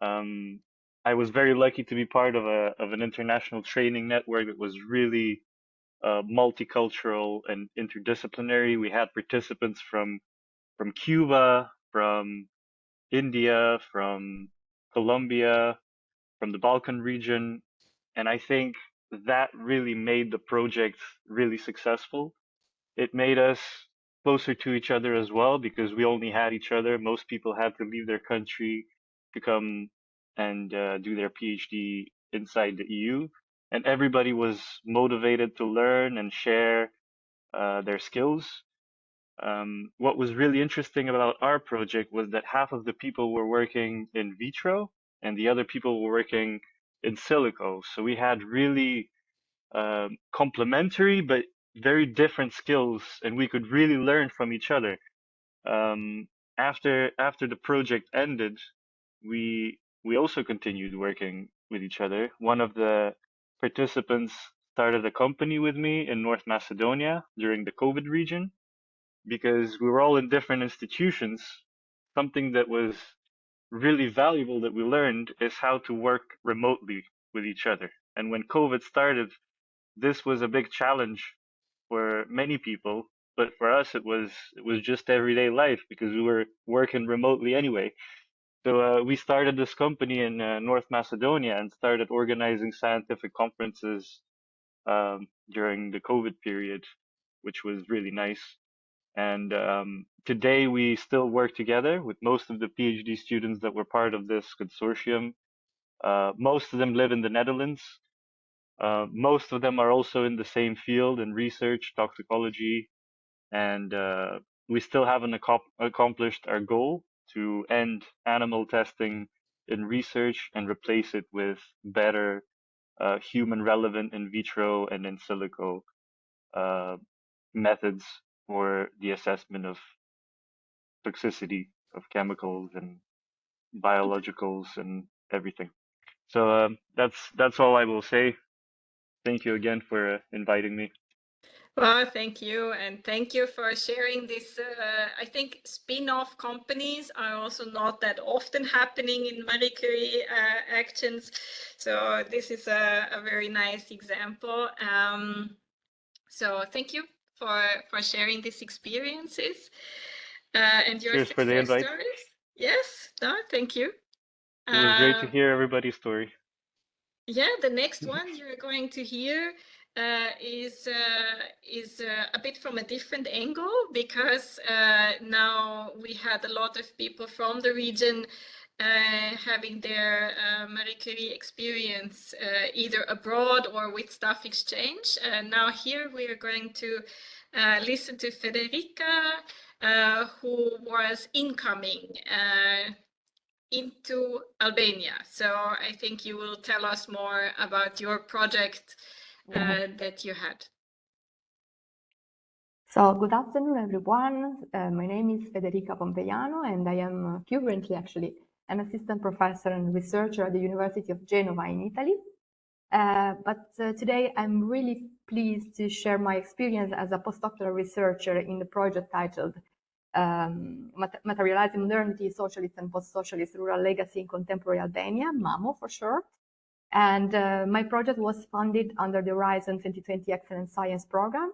I was very lucky to be part of an international training network that was really multicultural and interdisciplinary. We had participants from Cuba, from India, from Colombia, from the Balkan region. And I think that really made the project really successful. It made us closer to each other as well, because we only had each other. Most people had to leave their country to come and do their PhD inside the EU. And everybody was motivated to learn and share their skills. What was really interesting about our project was that half of the people were working in vitro and the other people were working in silico. So we had really complementary but very different skills, and we could really learn from each other. After the project ended, we also continued working with each other. One of the participants started a company with me in North Macedonia during the COVID region, because we were all in different institutions. Something that was really valuable that we learned is how to work remotely with each other. And when COVID started, this was a big challenge for many people, but for us it was just everyday life because we were working remotely anyway. So we started this company in North Macedonia and started organizing scientific conferences during the COVID period, which was really nice. And today we still work together with most of the PhD students that were part of this consortium. Most of them live in the Netherlands. Most of them are also in the same field in research, toxicology, and we still haven't accomplished our goal to end animal testing in research and replace it with better human relevant in vitro and in silico methods for the assessment of toxicity of chemicals and biologicals and everything. So that's all I will say. Thank you again for inviting me. Well, thank you, and thank you for sharing this. I think spin-off companies are also not that often happening in Marie Curie actions, so this is a very nice example. So thank you for sharing these experiences and your Cheers for the success invite. stories. Yes, no, thank you. It was great to hear everybody's story. Yeah, the next one you're going to hear is a bit from a different angle, because now we had a lot of people from the region having their Marie Curie experience either abroad or with staff exchange. Now here we are going to listen to Federica, who was incoming into Albania. So I think you will tell us more about your project that you had. So good afternoon, everyone. My name is Federica Pompeiano, and I am currently actually an assistant professor and researcher at the University of Genova in Italy. But today I'm really pleased to share my experience as a postdoctoral researcher in the project titled Materializing Modernity, Socialist and Post-Socialist Rural Legacy in Contemporary Albania, MAMO for short. And my project was funded under the Horizon 2020 Excellent Science Program,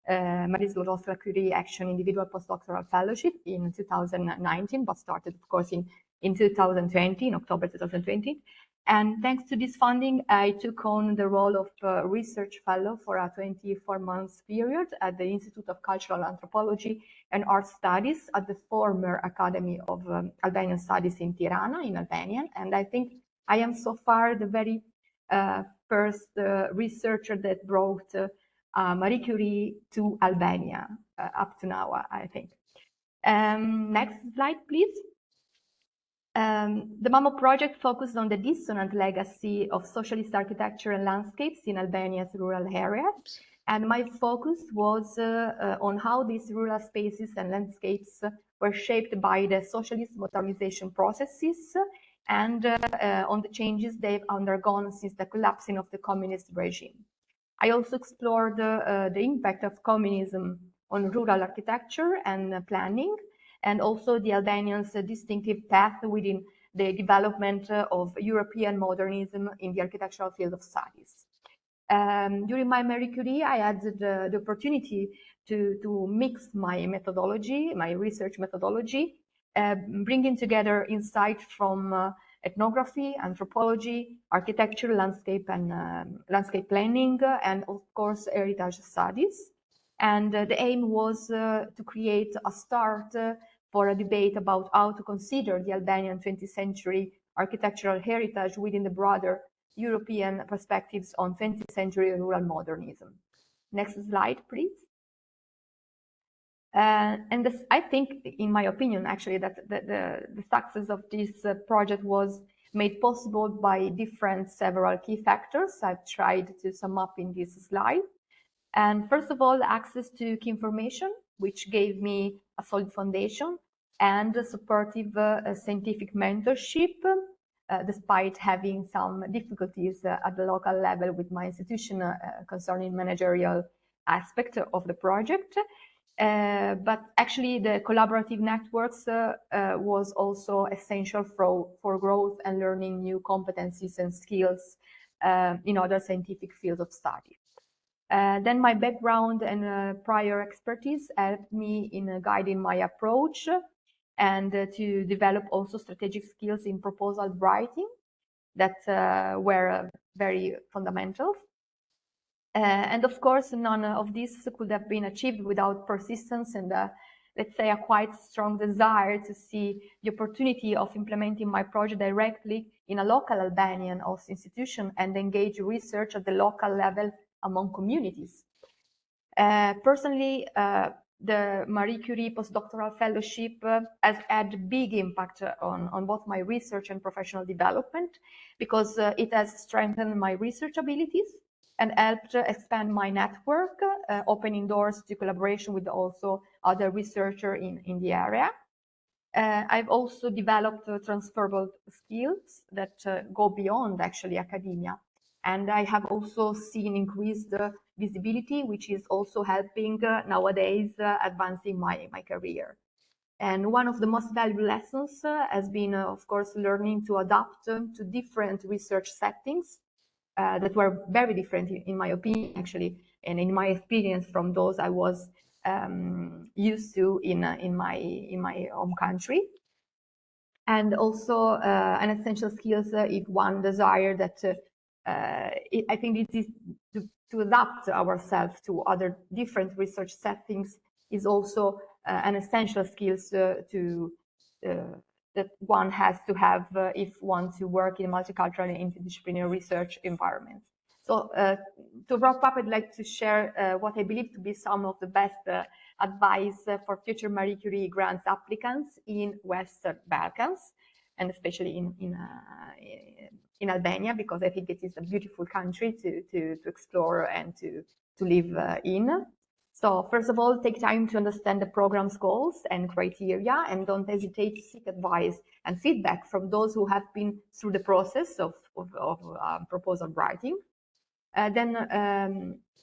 Marie Skłodowska-Curie Action Individual Postdoctoral Fellowship in 2019, but started, of course, in 2020, in October 2020. And thanks to this funding, I took on the role of research fellow for a 24-month period at the Institute of Cultural Anthropology and Art Studies at the former Academy of Albanian Studies in Tirana, in Albania. And I think I am so far the very first researcher that brought Marie Curie to Albania up to now, I think. Next slide, please. The MAMO project focused on the dissonant legacy of socialist architecture and landscapes in Albania's rural areas. And my focus was on how these rural spaces and landscapes were shaped by the socialist modernization processes and on the changes they've undergone since the collapsing of the communist regime. I also explored the impact of communism on rural architecture and planning, and also the Albanians' distinctive path within the development of European modernism in the architectural field of studies. During my Marie Curie, I had the opportunity to mix my methodology, my research methodology, bringing together insight from ethnography, anthropology, architecture, landscape, and landscape planning, and of course, heritage studies. And the aim was to create a start for a debate about how to consider the Albanian 20th century architectural heritage within the broader European perspectives on 20th century rural modernism. Next slide, please. And this, I think, in my opinion, actually, that the success of this project was made possible by several key factors I've tried to sum up in this slide. And first of all, access to key information, which gave me a solid foundation and supportive scientific mentorship, despite having some difficulties at the local level with my institution concerning managerial aspect of the project. But actually the collaborative networks was also essential for growth and learning new competencies and skills in other scientific fields of study. Then my background and prior expertise helped me in guiding my approach and to develop also strategic skills in proposal writing that were very fundamental. And of course, none of this could have been achieved without persistence and, let's say, a quite strong desire to see the opportunity of implementing my project directly in a local Albanian host institution and engage research at the local level among communities. Personally, the Marie Curie postdoctoral fellowship has had big impact on both my research and professional development because it has strengthened my research abilities and helped expand my network, opening doors to collaboration with also other researchers in the area. I've also developed transferable skills that go beyond actually academia. And I have also seen increased visibility, which is also helping nowadays advancing my career. And one of the most valuable lessons has been, of course, learning to adapt to different research settings that were very different, in my opinion, actually, and in my experience from those I was used to in my home country. And also an essential skills if one desire that I think it is to adapt ourselves to other different research settings is also an essential skills that one has to have if one to work in a multicultural and interdisciplinary research environment. So to wrap up, I'd like to share what I believe to be some of the best advice for future Marie Curie grants applicants in Western Balkans, and especially in Albania, because I think it is a beautiful country to explore and to live in. So first of all, take time to understand the program's goals and criteria, and don't hesitate to seek advice and feedback from those who have been through the process of proposal writing. Then,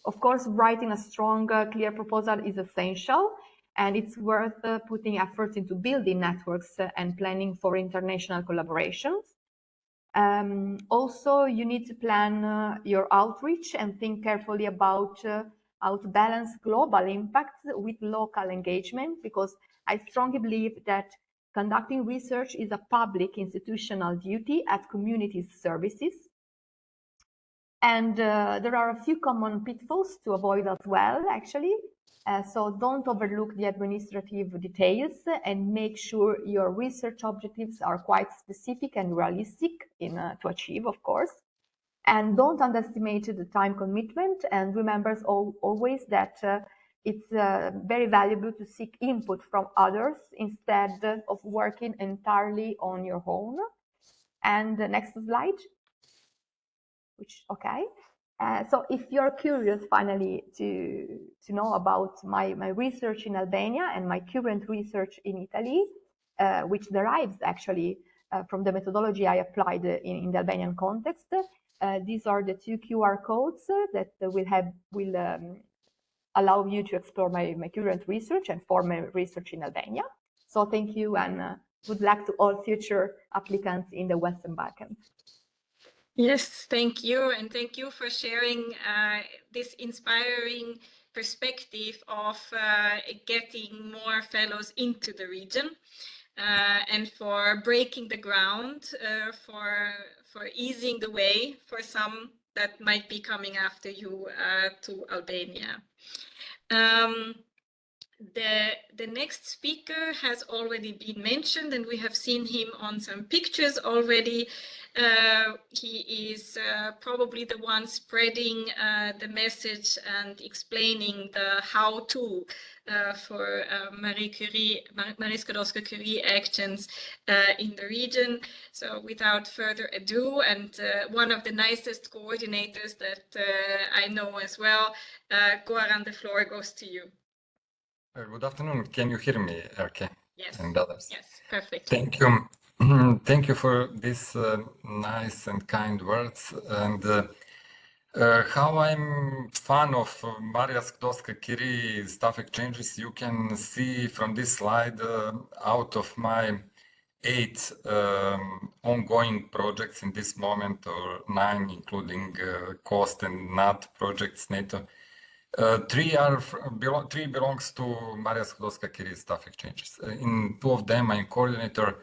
of course, writing a strong, clear proposal is essential, and it's worth putting efforts into building networks and planning for international collaborations. Also, you need to plan your outreach and think carefully about how to balance global impacts with local engagement, because I strongly believe that conducting research is a public institutional duty at community services. And there are a few common pitfalls to avoid as well, actually. So don't overlook the administrative details and make sure your research objectives are quite specific and realistic to achieve, of course. And don't underestimate the time commitment, and remember always that it's very valuable to seek input from others instead of working entirely on your own. And the next slide. Okay. So if you're curious finally to know about my research in Albania and my current research in Italy, which derives actually from the methodology I applied in the Albanian context, these are the two QR codes that will allow you to explore my current research and former research in Albania. So thank you, and good luck to all future applicants in the Western Balkans. Yes, thank you. And thank you for sharing this inspiring perspective of getting more fellows into the region and for breaking the ground, for easing the way for some that might be coming after you to Albania. The next speaker has already been mentioned, and we have seen him on some pictures already. He is probably the one spreading the message and explaining the how-to for Marie Skłodowska-Curie Actions in the region. So without further ado, and one of the nicest coordinators that I know as well, Goran, the floor goes to you. Good afternoon. Can you hear me, Elke? Yes. and others. Yes, perfect. Thank you. Thank you for these nice and kind words. And how I'm fan of Marie Skłodowska-Curie staff exchanges, you can see from this slide out of my 8 ongoing projects in this moment, or 9, including cost and NAT projects, NATO. 3 belongs to Marie Skłodowska-Curie staff exchanges. In 2 of them, I'm coordinator.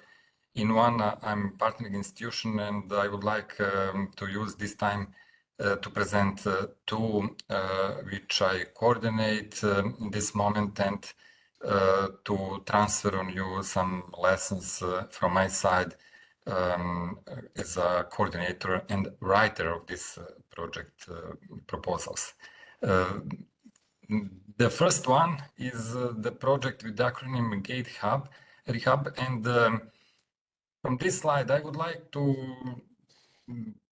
In 1, I'm partnering institution, and I would like to use this time to present 2 which I coordinate in this moment, and to transfer on you some lessons from my side as a coordinator and writer of this project proposals. The first one is the project with the acronym GATE Rehab, and from this slide I would like to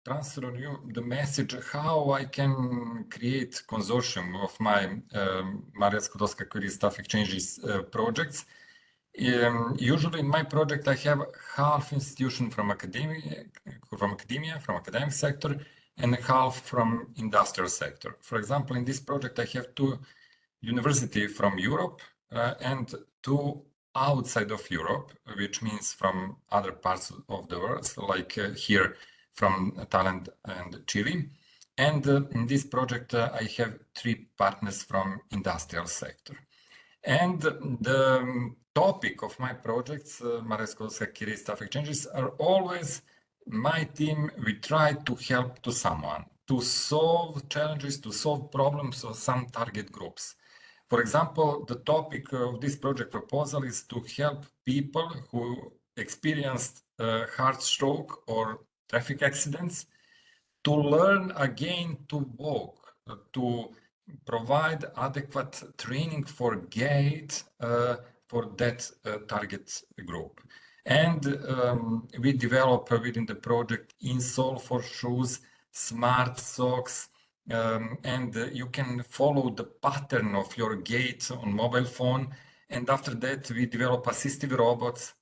transfer on you the message how I can create consortium of my Marie Skłodowska-Curie staff exchanges projects. Usually in my project I have half institution from academia, from academic sector, and half from industrial sector. For example, in this project I have 2 universities from Europe and 2 outside of Europe, which means from other parts of the world, like here from Thailand and Chile. And in this project I have 3 partners from industrial sector. And the topic of my projects, Marie Skłodowska-Curie staff exchanges, are always my team. We try to help to someone, to solve challenges, to solve problems of some target groups. For example, the topic of this project proposal is to help people who experienced heart stroke or traffic accidents to learn again to walk, to provide adequate training for gait for that target group. And we develop within the project insole for shoes, smart socks, and you can follow the pattern of your gait on mobile phone. And after that, we develop assistive robots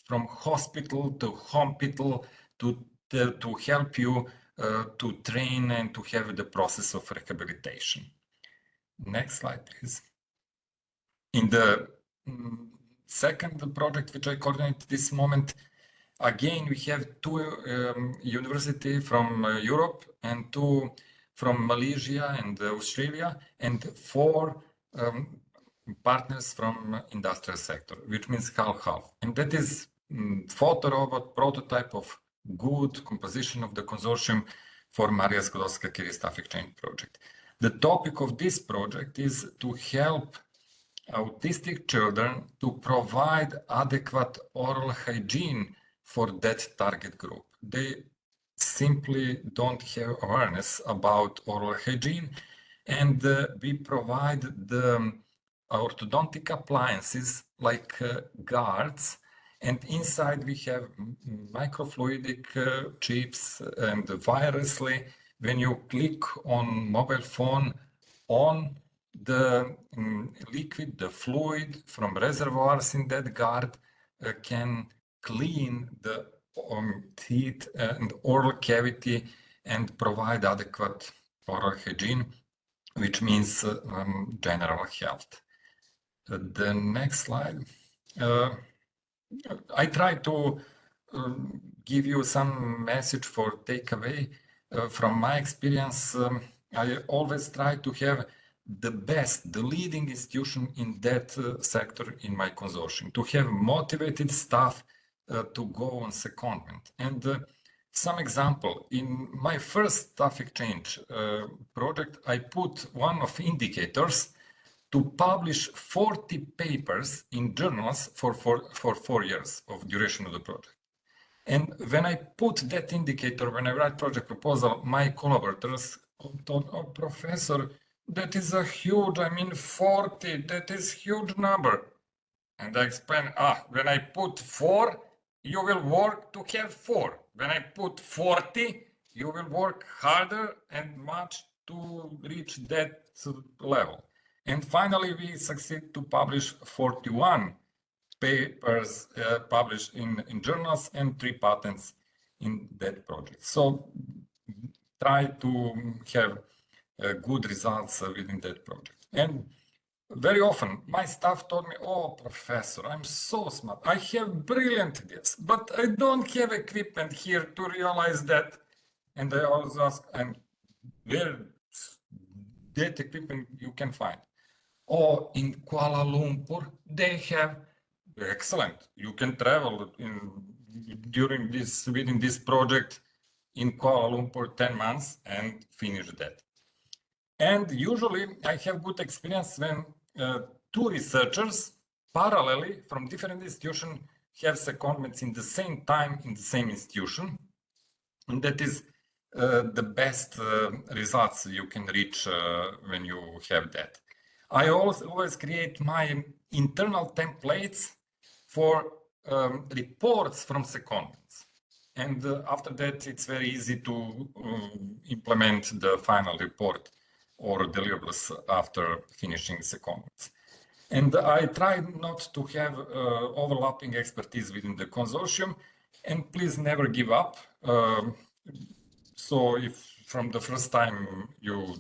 from hospital to hospital to help you to train and to have the process of rehabilitation. Next slide, please. In the second project, which I coordinate this moment, again, we have 2 universities from Europe and 2 from Malaysia and Australia, and 4 partners from industrial sector, which means half-half. And that is photo robot prototype of good composition of the consortium for Marie Skłodowska-Curie staff exchange project. The topic of this project is to help autistic children to provide adequate oral hygiene for that target group. They simply don't have awareness about oral hygiene, and we provide the orthodontic appliances like guards, and inside we have microfluidic chips, and wirelessly, when you click on mobile phone on the liquid, the fluid from reservoirs in that guard can clean the teeth and oral cavity and provide adequate oral hygiene, which means general health. The next slide. I try to give you some message for takeaway. From my experience, I always try to have the best, the leading institution in that sector in my consortium, to have motivated staff to go on secondment. And some example, in my first staff exchange project, I put one of indicators to publish 40 papers in journals for 4 years of duration of the project. And when I put that indicator, when I write project proposal, my collaborators thought, oh, professor, that is a huge, 40, that is huge number. And I explain, when I put 4, you will work to have 4. When I put 40, you will work harder and much to reach that level. And finally, we succeed to publish 41 papers published in journals and 3 patents in that project. So try to have good results within that project. And very often my staff told me, oh, professor, I'm so smart. I have brilliant ideas, but I don't have equipment here to realize that. And I always ask, and where that equipment you can find? Oh, in Kuala Lumpur, they have excellent. You can travel within this project in Kuala Lumpur 10 months and finish that. And usually I have good experience when 2 researchers parallelly from different institutions have secondments in the same time in the same institution. And that is the best results you can reach when you have that. I always create my internal templates for reports from secondments. And after that, it's very easy to implement the final report or deliverables after finishing secondments. And I try not to have overlapping expertise within the consortium, and please never give up. So if from the first time you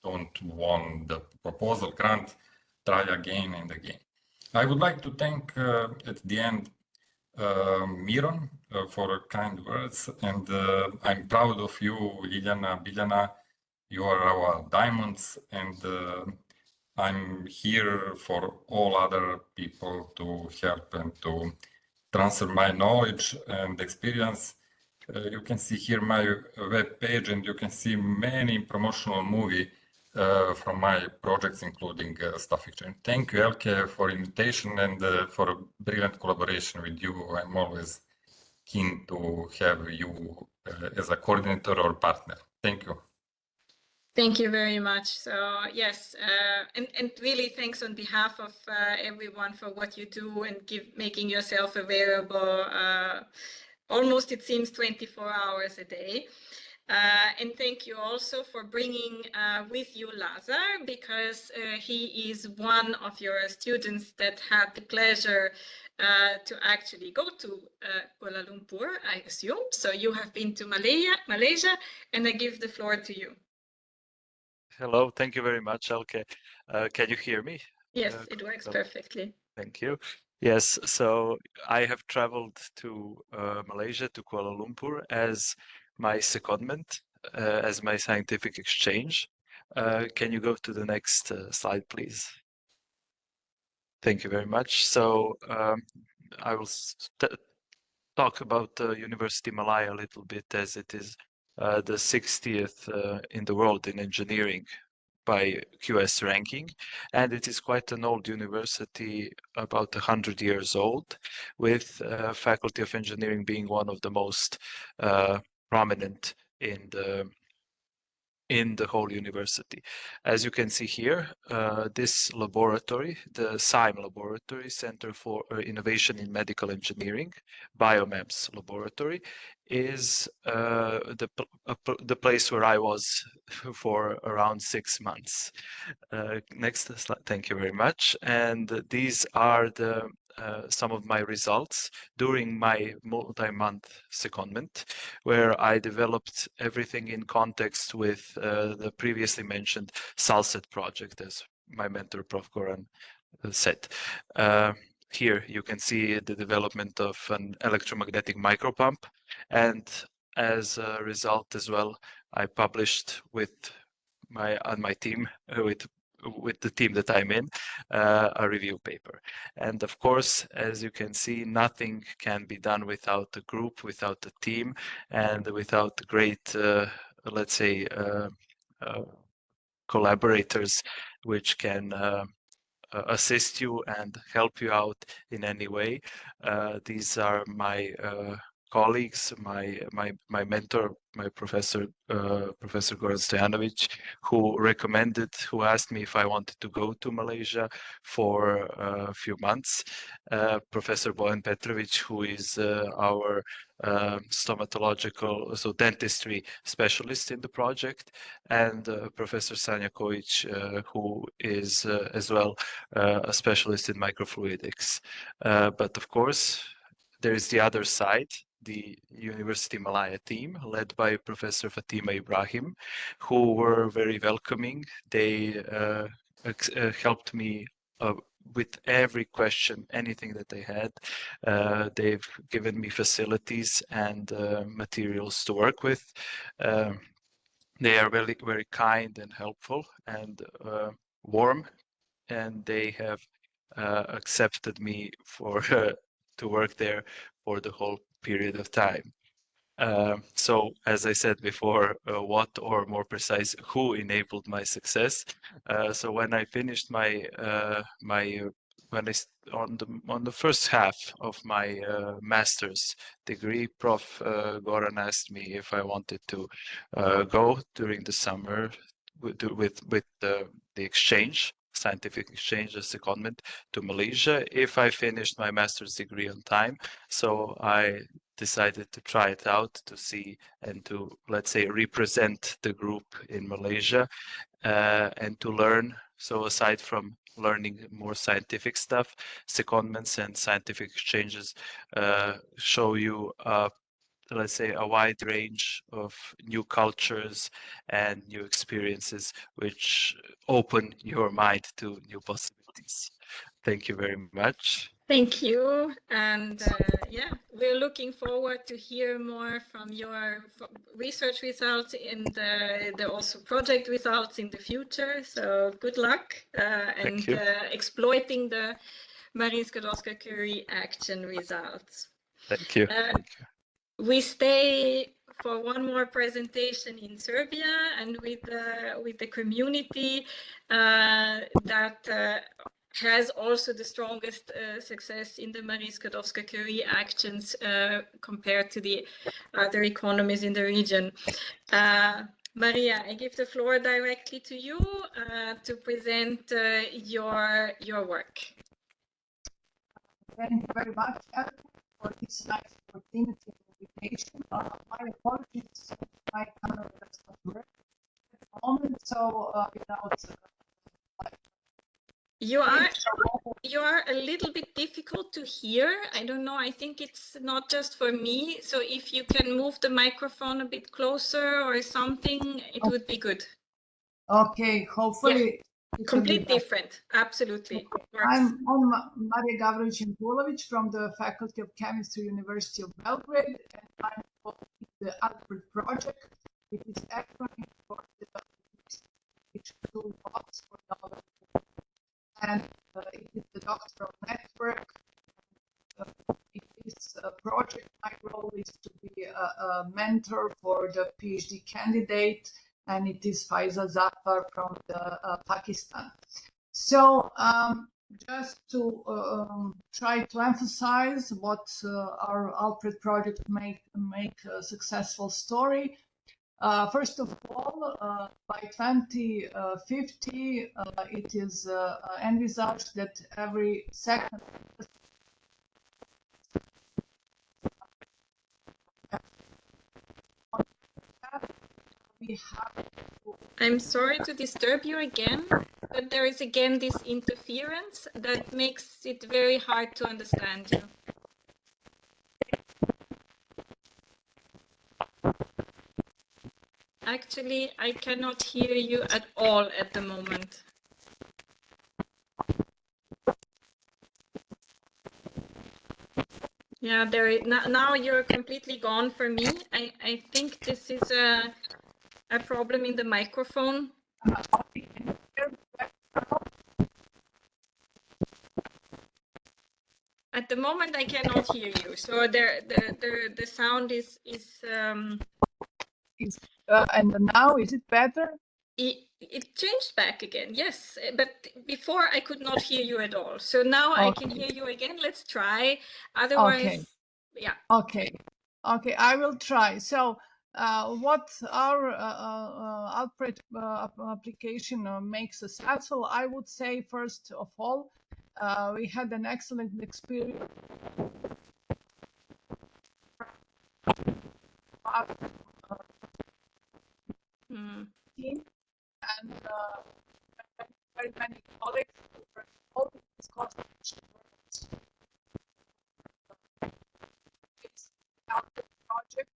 don't won the proposal grant, try again and again. I would like to thank at the end Miron for kind words, and I'm proud of you, Ljiljana, Biljana. You are our diamonds, and I'm here for all other people to help and to transfer my knowledge and experience. You can see here my web page, and you can see many promotional movies from my projects, including Staff Exchange. Thank you, Elke, for invitation and for a brilliant collaboration with you. I'm always keen to have you as a coordinator or partner. Thank you. Thank you very much. So yes, and really thanks on behalf of everyone for what you do and making yourself available. Almost, it seems, 24 hours a day. And thank you also for bringing with you Lazar, because he is one of your students that had the pleasure to actually go to Kuala Lumpur, I assume. So you have been to Malaysia, and I give the floor to you. Hello, thank you very much, Elke. Can you hear me? Yes, it works perfectly. Thank you. Yes, so I have traveled to Malaysia, to Kuala Lumpur as my secondment, as my scientific exchange. Can you go to the next slide, please? Thank you very much. So I will talk about University Malaya a little bit, as it is the 60th in the world in engineering by QS ranking, and it is quite an old university, about 100 years old, with Faculty of Engineering being one of the most prominent in the whole university. As you can see here, this laboratory, the SIME laboratory, Center for Innovation in Medical Engineering, BioMEMS laboratory, is the place where I was for around 6 months. Next slide, thank you very much. And these are the some of my results during my multi-month secondment, where I developed everything in context with the previously mentioned SALSET project, as my mentor, Prof. Goran, said. Here you can see the development of an electromagnetic micropump, and as a result as well, I published with my team, with the team that I'm in, a review paper. And of course, as you can see, nothing can be done without a group, without a team, and without great, let's say, collaborators which can assist you and help you out in any way. These are my colleagues, my mentor, my professor, Professor Goran Stojanovic, who asked me if I wanted to go to Malaysia for a few months. Professor Bojan Petrovic, who is our stomatological, so dentistry specialist in the project, and Professor Sanja Kojic, who is as well a specialist in microfluidics. But of course, there is the other side, the University Malaya team, led by Professor Fatima Ibrahim, who were very welcoming. They helped me with every question, anything that they had. They've given me facilities and materials to work with. They are very, very kind and helpful and warm, and they have accepted me for to work there for the whole period of time. So, as I said before, what, or more precise, who enabled my success? So when I finished on the first half of my master's degree, Prof. Goran asked me if I wanted to go during the summer with the exchange, scientific exchange as secondment to Malaysia, if I finished my master's degree on time. So I decided to try it out to see and to, let's say, represent the group in Malaysia and to learn. So aside from learning more scientific stuff, secondments and scientific exchanges show you let's say, a wide range of new cultures and new experiences, which open your mind to new possibilities. Thank you very much. Thank you. And yeah, we're looking forward to hear more from your research results and the also project results in the future. So good luck and exploiting the Marie Skłodowska-Curie Action results. Thank you. Thank you. We stay for one more presentation in Serbia and with the community that has also the strongest success in the Marie Skłodowska-Curie Actions compared to the other economies in the region. Maria, I give the floor directly to you to present your work. Thank you very much, Elke, for this nice opportunity and invitation. My apologies, my camera does not work at the moment, so you are a little bit difficult to hear. I don't know. I think it's not just for me. So if you can move the microphone a bit closer or something, it would be good. Okay, hopefully. Yeah. Complete different. Absolutely. I'm Marie Gavrovic-Jankulovic from the Faculty of Chemistry, University of Belgrade, and I'm involved in the Alfred project, which is acronym for the toolbox for knowledge. And it is the doctoral network. In this project, my role is to be a mentor for the PhD candidate, and it is Faiza Zafar from Pakistan. So just to try to emphasize what our Alfred project make a successful story. First of all, by 2050, it is envisaged that every second we have. I'm sorry to disturb you again, but there is again this interference that makes it very hard to understand you. Actually, I cannot hear you at all at the moment. Yeah, now you're completely gone for me. I think this is a problem in the microphone. At the moment, I cannot hear you. So the sound is. And now, is it better? It changed back again, yes. But before I could not hear you at all. So now I can hear you again. Let's try. Otherwise, yeah. Okay. Okay, I will try. So what our outbreak application makes us successful, I would say, first of all, we had an excellent experience. Team and very many colleagues who were involved in this collaboration project,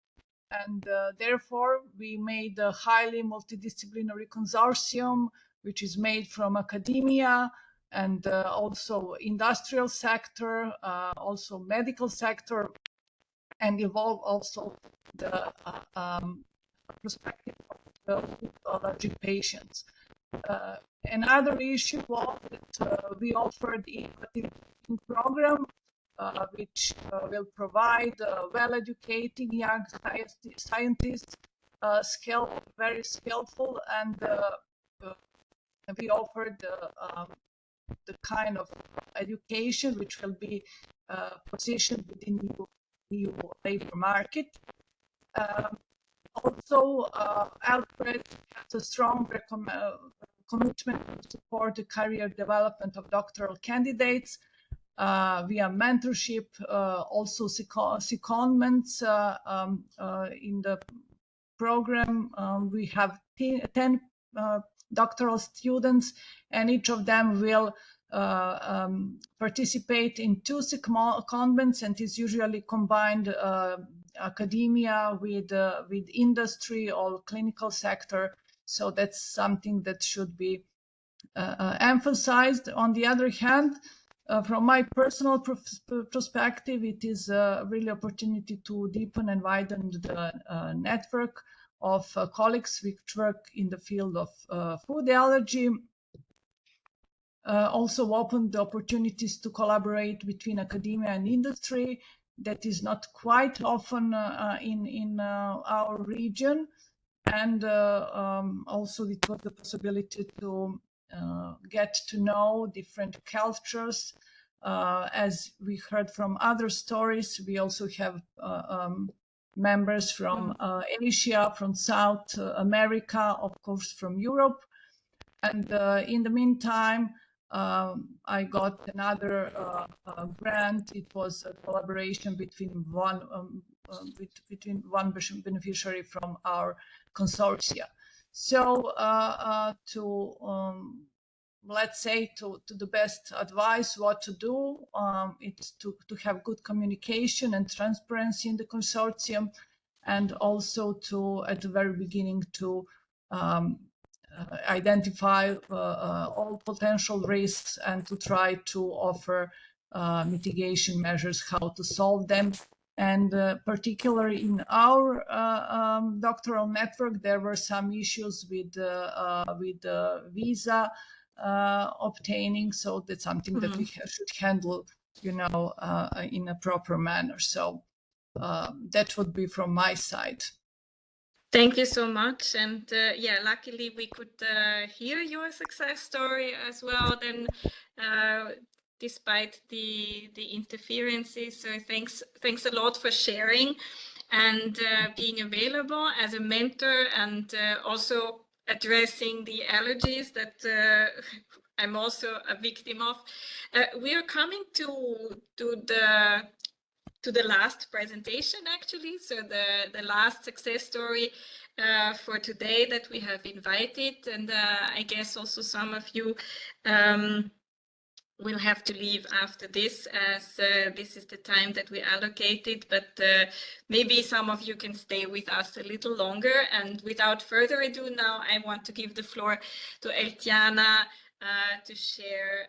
and therefore we made a highly multidisciplinary consortium which is made from academia and also industrial sector, also medical sector, and involve also the perspective of the allergic patients. Another issue was that we offered the program which will provide well-educated young scientists, very skillful, and we offered the kind of education which will be positioned within the EU labor market. Also, Alfred has a strong commitment to support the career development of doctoral candidates via mentorship, also secondments in the program. We have 10 doctoral students, and each of them will participate in 2 secondments, and is usually combined academia with industry or clinical sector. So that's something that should be emphasized. On the other hand, from my personal perspective, it is really opportunity to deepen and widen the network of colleagues which work in the field of food allergy. Also opened the opportunities to collaborate between academia and industry. That is not quite often in our region. And also it was the possibility to get to know different cultures. As we heard from other stories, we also have members from Asia, from South America, of course from Europe. And in the meantime, I got another grant. It was a collaboration between one beneficiary from our consortia. So let's say to the best advice what to do, it's to have good communication and transparency in the consortium, and also to at the very beginning to identify all potential risks and to try to offer mitigation measures, how to solve them. And particularly in our doctoral network, there were some issues with visa obtaining. So that's something that we should handle, in a proper manner. So that would be from my side. Thank you so much. And yeah, luckily we could hear your success story as well then, despite the interferences. So thanks a lot for sharing and being available as a mentor, and also addressing the allergies that I'm also a victim of. We are coming to the last presentation, actually. So the last success story for today that we have invited, and I guess also some of you will have to leave after this, as this is the time that we allocated, but maybe some of you can stay with us a little longer. And without further ado, now I want to give the floor to Ljiljana to share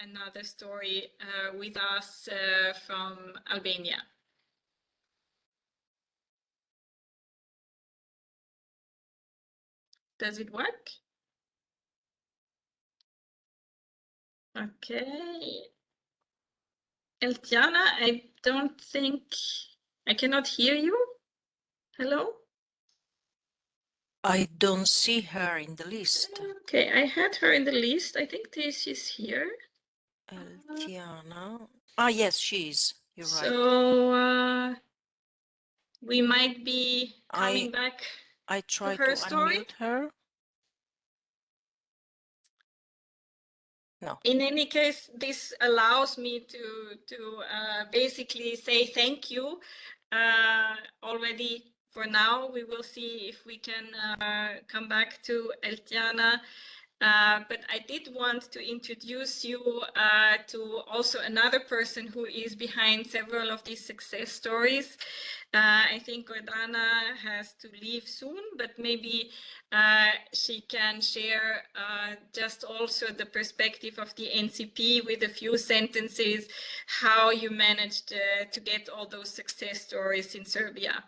another story with us from Albania. Does it work? Okay. Ljiljana, I don't think, I cannot hear you. Hello? I don't see her in the list. Okay, I had her in the list. I think this is here. Ljiljana. Ah, yes, she is. You're right. So, we might be coming back I try to her to story. unmute her. No. In any case, this allows me to basically say thank you already. For now, we will see if we can come back to Ljiljana. But I did want to introduce you to also another person who is behind several of these success stories. I think Gordana has to leave soon, but maybe she can share just also the perspective of the NCP with a few sentences, how you managed to get all those success stories in Serbia.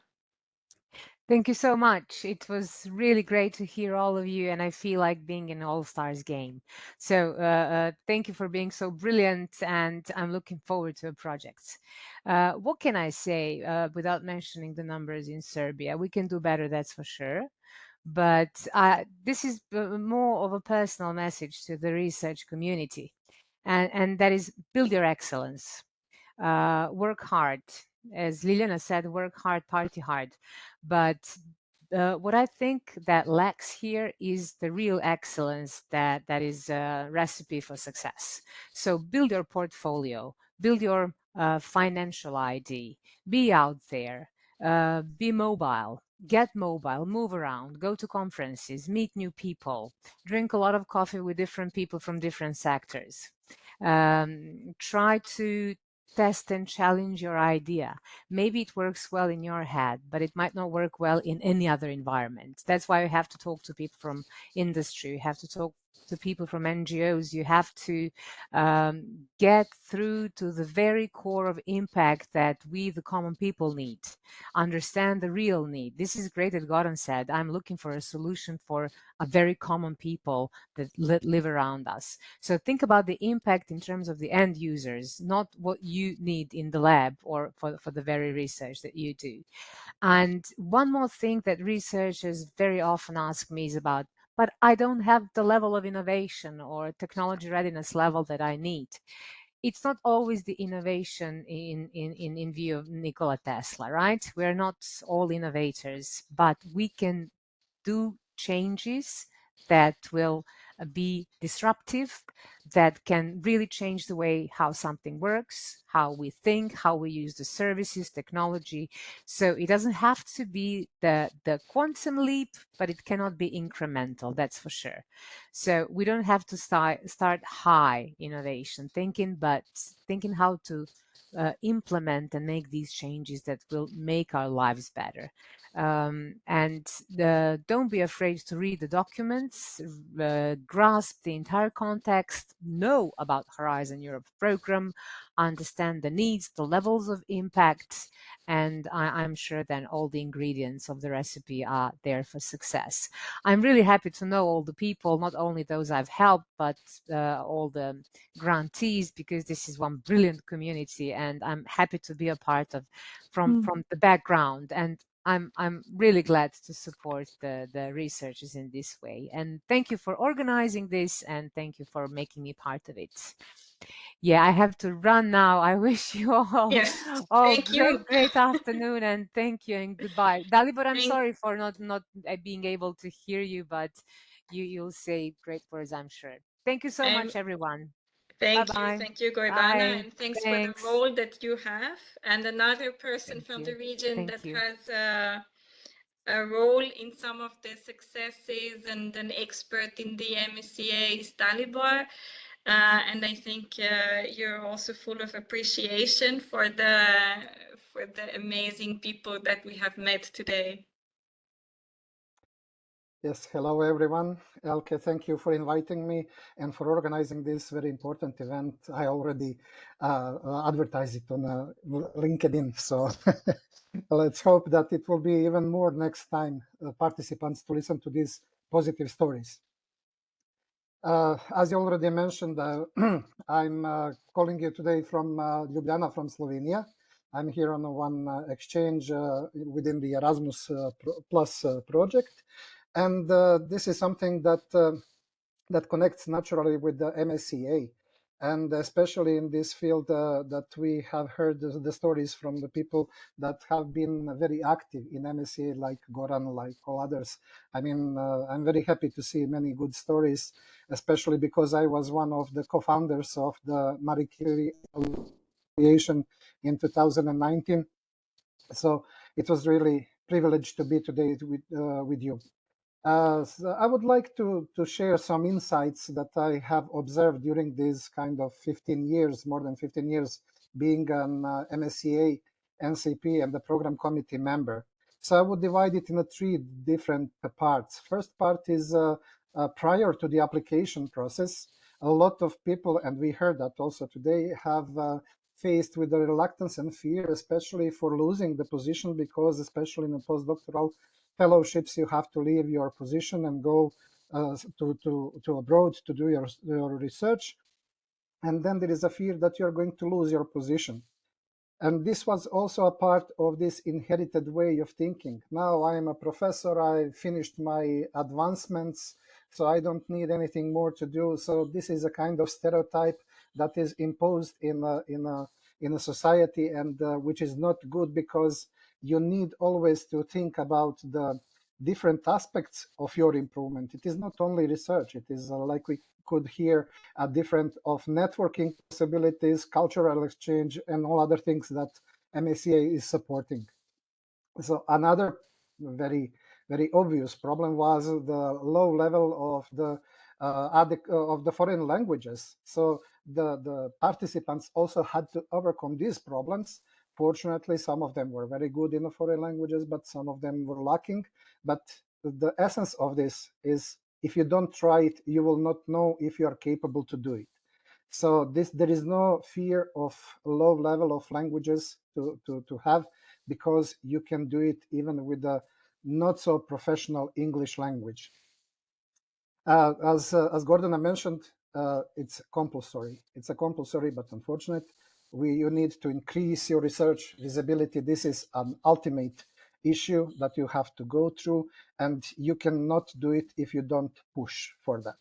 Thank you so much. It was really great to hear all of you, and I feel like being in All-Stars game. So thank you for being so brilliant, and I'm looking forward to the projects. What can I say without mentioning the numbers in Serbia? We can do better, that's for sure. But this is more of a personal message to the research community, and that is build your excellence. Work hard. As Ljiljana said, work hard, party hard. But what I think that lacks here is the real excellence that is a recipe for success. So build your portfolio, build your financial ID, be out there, be mobile, get mobile, move around, go to conferences, meet new people, drink a lot of coffee with different people from different sectors. Try to test and challenge your idea. Maybe it works well in your head, but it might not work well in any other environment. That's why you have to talk to people from industry. You have to talk to people from NGOs. You have to get through to the very core of impact that we, the common people, need. Understand the real need. This is great that Goran said, I'm looking for a solution for a very common people that live around us. So think about the impact in terms of the end users, not what you need in the lab or for the very research that you do. And one more thing that researchers very often ask me is about, but I don't have the level of innovation or technology readiness level that I need. It's not always the innovation in view of Nikola Tesla, right? We're not all innovators, but we can do changes that will be disruptive, that can really change the way how something works, how we think, how we use the services, technology. So it doesn't have to be the quantum leap, but it cannot be incremental, that's for sure. So we don't have to start high innovation thinking, but thinking how to implement and make these changes that will make our lives better. And don't be afraid to read the documents, grasp the entire context, know about Horizon Europe program, understand the needs, the levels of impact, and I'm sure then all the ingredients of the recipe are there for success. I'm really happy to know all the people, not only those I've helped, but all the grantees, because this is one brilliant community, and I'm happy to be a part of from the background. And I'm really glad to support the researchers in this way. And thank you for organizing this, and thank you for making me part of it. Yeah, I have to run now. I wish you all great afternoon, and thank you and goodbye. Dalibor, I'm sorry for not being able to hear you, but you'll say great words, I'm sure. Thank you so much, everyone. Thank you, Gordana, and thanks for the role that you have. And another person from the region that has a role in some of the successes and an expert in the MSCA is Dalibor. And I think you're also full of appreciation for the amazing people that we have met today. Yes, hello everyone. Elke, thank you for inviting me and for organizing this very important event. I already advertised it on LinkedIn, so let's hope that it will be even more next time participants to listen to these positive stories. As you already mentioned, I'm calling you today from Ljubljana, from Slovenia. I'm here on one exchange within the Erasmus Plus project. And this is something that that connects naturally with the MSCA. And especially in this field that we have heard the stories from the people that have been very active in MSCA, like Goran, like all others. I mean, I'm very happy to see many good stories, especially because I was one of the co-founders of the Marie Curie Association in 2019. So it was really privileged to be today with you. So I would like to share some insights that I have observed during these kind of 15 years, more than 15 years, being an MSCA, NCP, and the program committee member. So I would divide it into 3 different parts. First part is prior to the application process. A lot of people, and we heard that also today, have faced with the reluctance and fear, especially for losing the position, because especially in a postdoctoral fellowships, you have to leave your position and go to abroad to do your research. And then there is a fear that you're going to lose your position. And this was also a part of this inherited way of thinking. Now I am a professor, I finished my advancements, so I don't need anything more to do. So this is a kind of stereotype that is imposed in a society, and which is not good, because you need always to think about the different aspects of your improvement. It is not only research, it is like we could hear a different of networking possibilities, cultural exchange, and all other things that MSCA is supporting. So another very, very obvious problem was the low level of the foreign languages. So the participants also had to overcome these problems. Fortunately, some of them were very good in the foreign languages, but some of them were lacking. But the essence of this is, if you don't try it, you will not know if you are capable to do it. So there is no fear of low level of languages to have, because you can do it even with a not so professional English language. As Gordana mentioned, it's compulsory. It's a compulsory, but unfortunate. You need to increase your research visibility. This is an ultimate issue that you have to go through, and you cannot do it if you don't push for that.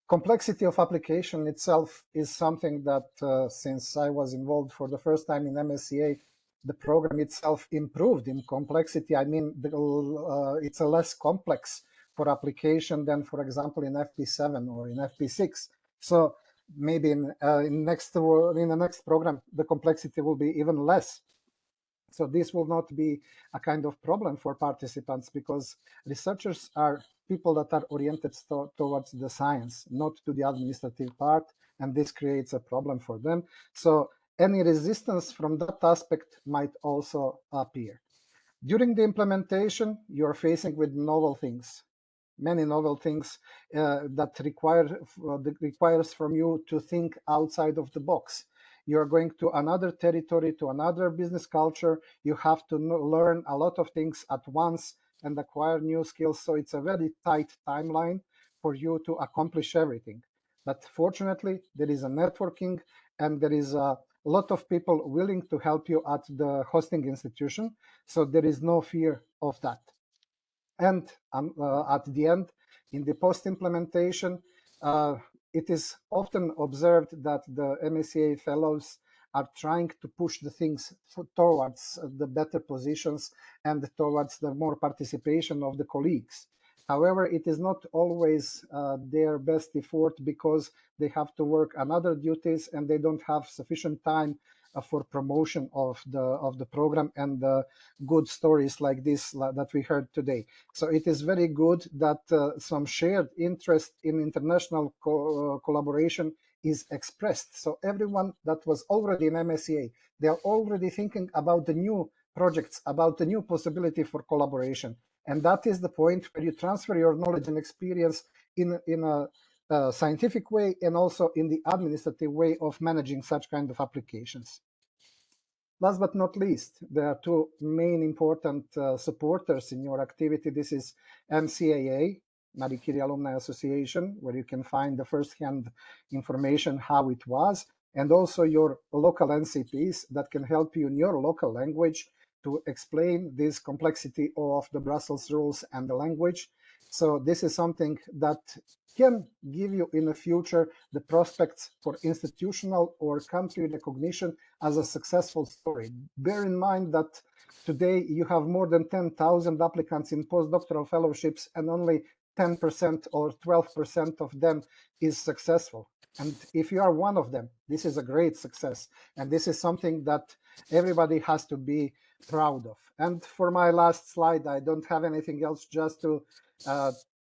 Complexity of application itself is something that, since I was involved for the first time in MSCA, the program itself improved in complexity. I mean, it's a less complex for application than, for example, in FP7 or in FP6. So maybe in the next program, the complexity will be even less. So this will not be a kind of problem for participants, because researchers are people that are oriented towards the science, not to the administrative part, and this creates a problem for them. So any resistance from that aspect might also appear. During the implementation, you're facing with novel things, many novel things that requires from you to think outside of the box. You're going to another territory, to another business culture. You have to learn a lot of things at once and acquire new skills. So it's a very tight timeline for you to accomplish everything. But fortunately, there is a networking, and there is a lot of people willing to help you at the hosting institution. So there is no fear of that. And at the end, in the post-implementation, it is often observed that the MSCA fellows are trying to push the things towards the better positions and towards the more participation of the colleagues. However, it is not always their best effort, because they have to work on other duties and they don't have sufficient time for promotion of the program and the good stories like this that we heard today. So it is very good that some shared interest in international collaboration is expressed. So everyone that was already in MSCA, they are already thinking about the new projects, about the new possibility for collaboration. And that is the point where you transfer your knowledge and experience in a scientific way, and also in the administrative way of managing such kind of applications. Last but not least, there are 2 main important supporters in your activity. This is MCAA, Marie Curie Alumni Association, where you can find the first-hand information how it was, and also your local NCPs that can help you in your local language to explain this complexity of the Brussels rules and the language. So this is something that can give you in the future the prospects for institutional or country recognition as a successful story. Bear in mind that today you have more than 10,000 applicants in postdoctoral fellowships and only 10% or 12% of them is successful. And if you are one of them, this is a great success. And this is something that everybody has to be proud of. And for my last slide, I don't have anything else, just to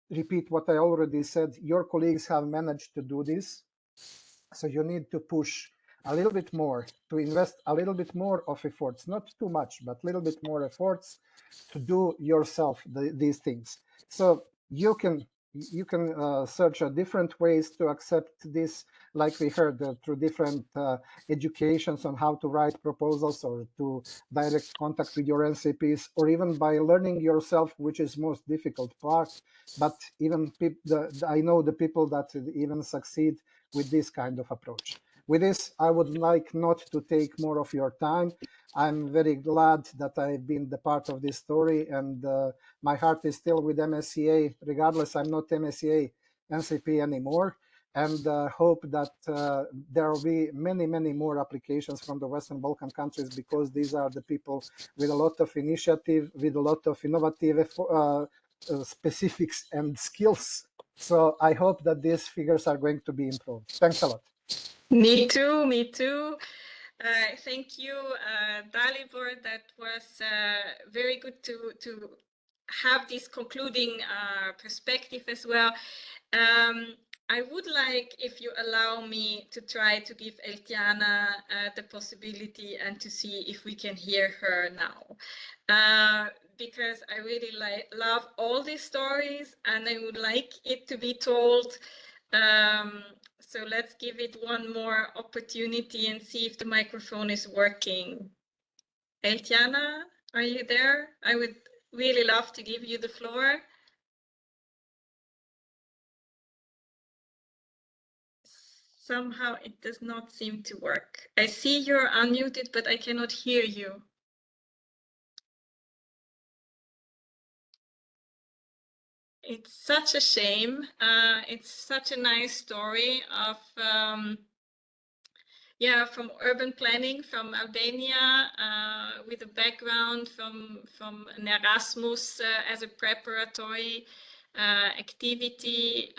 repeat what I already said. Your colleagues have managed to do this. So you need to push a little bit more, to invest a little bit more of efforts, not too much, but a little bit more efforts to do yourself these things. So you can search different ways to accept this, like we heard, through different educations on how to write proposals, or to direct contact with your NCPs, or even by learning yourself, which is most difficult part. But even I know the people that even succeed with this kind of approach. With this, I would like not to take more of your time. I'm very glad that I've been the part of this story, and my heart is still with MSCA. Regardless, I'm not MSCA NCP anymore, and hope that there will be many, many more applications from the Western Balkan countries, because these are the people with a lot of initiative, with a lot of innovative specifics and skills. So I hope that these figures are going to be improved. Thanks a lot. Me too, me too. Thank you, Dalibor. That was very good to have this concluding perspective as well. I would like, if you allow me, to try to give Ljiljana the possibility and to see if we can hear her now. Because I really love all these stories, and I would like it to be told. So let's give it one more opportunity and see if the microphone is working. Ljiljana, are you there? I would really love to give you the floor. Somehow it does not seem to work. I see you're unmuted, but I cannot hear you. It's such a shame. It's such a nice story of from urban planning from Albania, with a background from an Erasmus as a preparatory activity.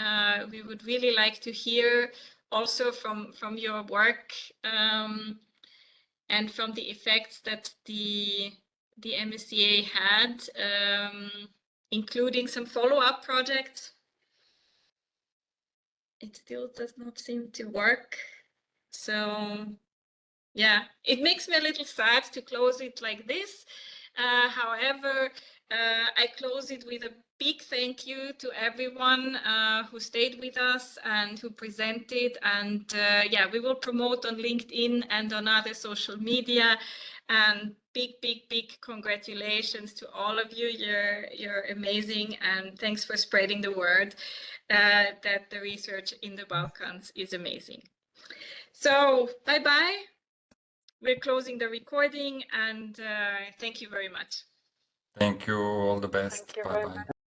We would really like to hear also from your work and from the effects that the MSCA had, including some follow-up projects. It still does not seem to work. So yeah, it makes me a little sad to close it like this. However, I close it with a big thank you to everyone who stayed with us and who presented. And we will promote on LinkedIn and on other social media. And big congratulations to all of you. You're amazing, and thanks for spreading the word that the research in the Balkans is amazing. So bye-bye. We're closing the recording, and thank you very much. Thank you. All the best. Bye-bye.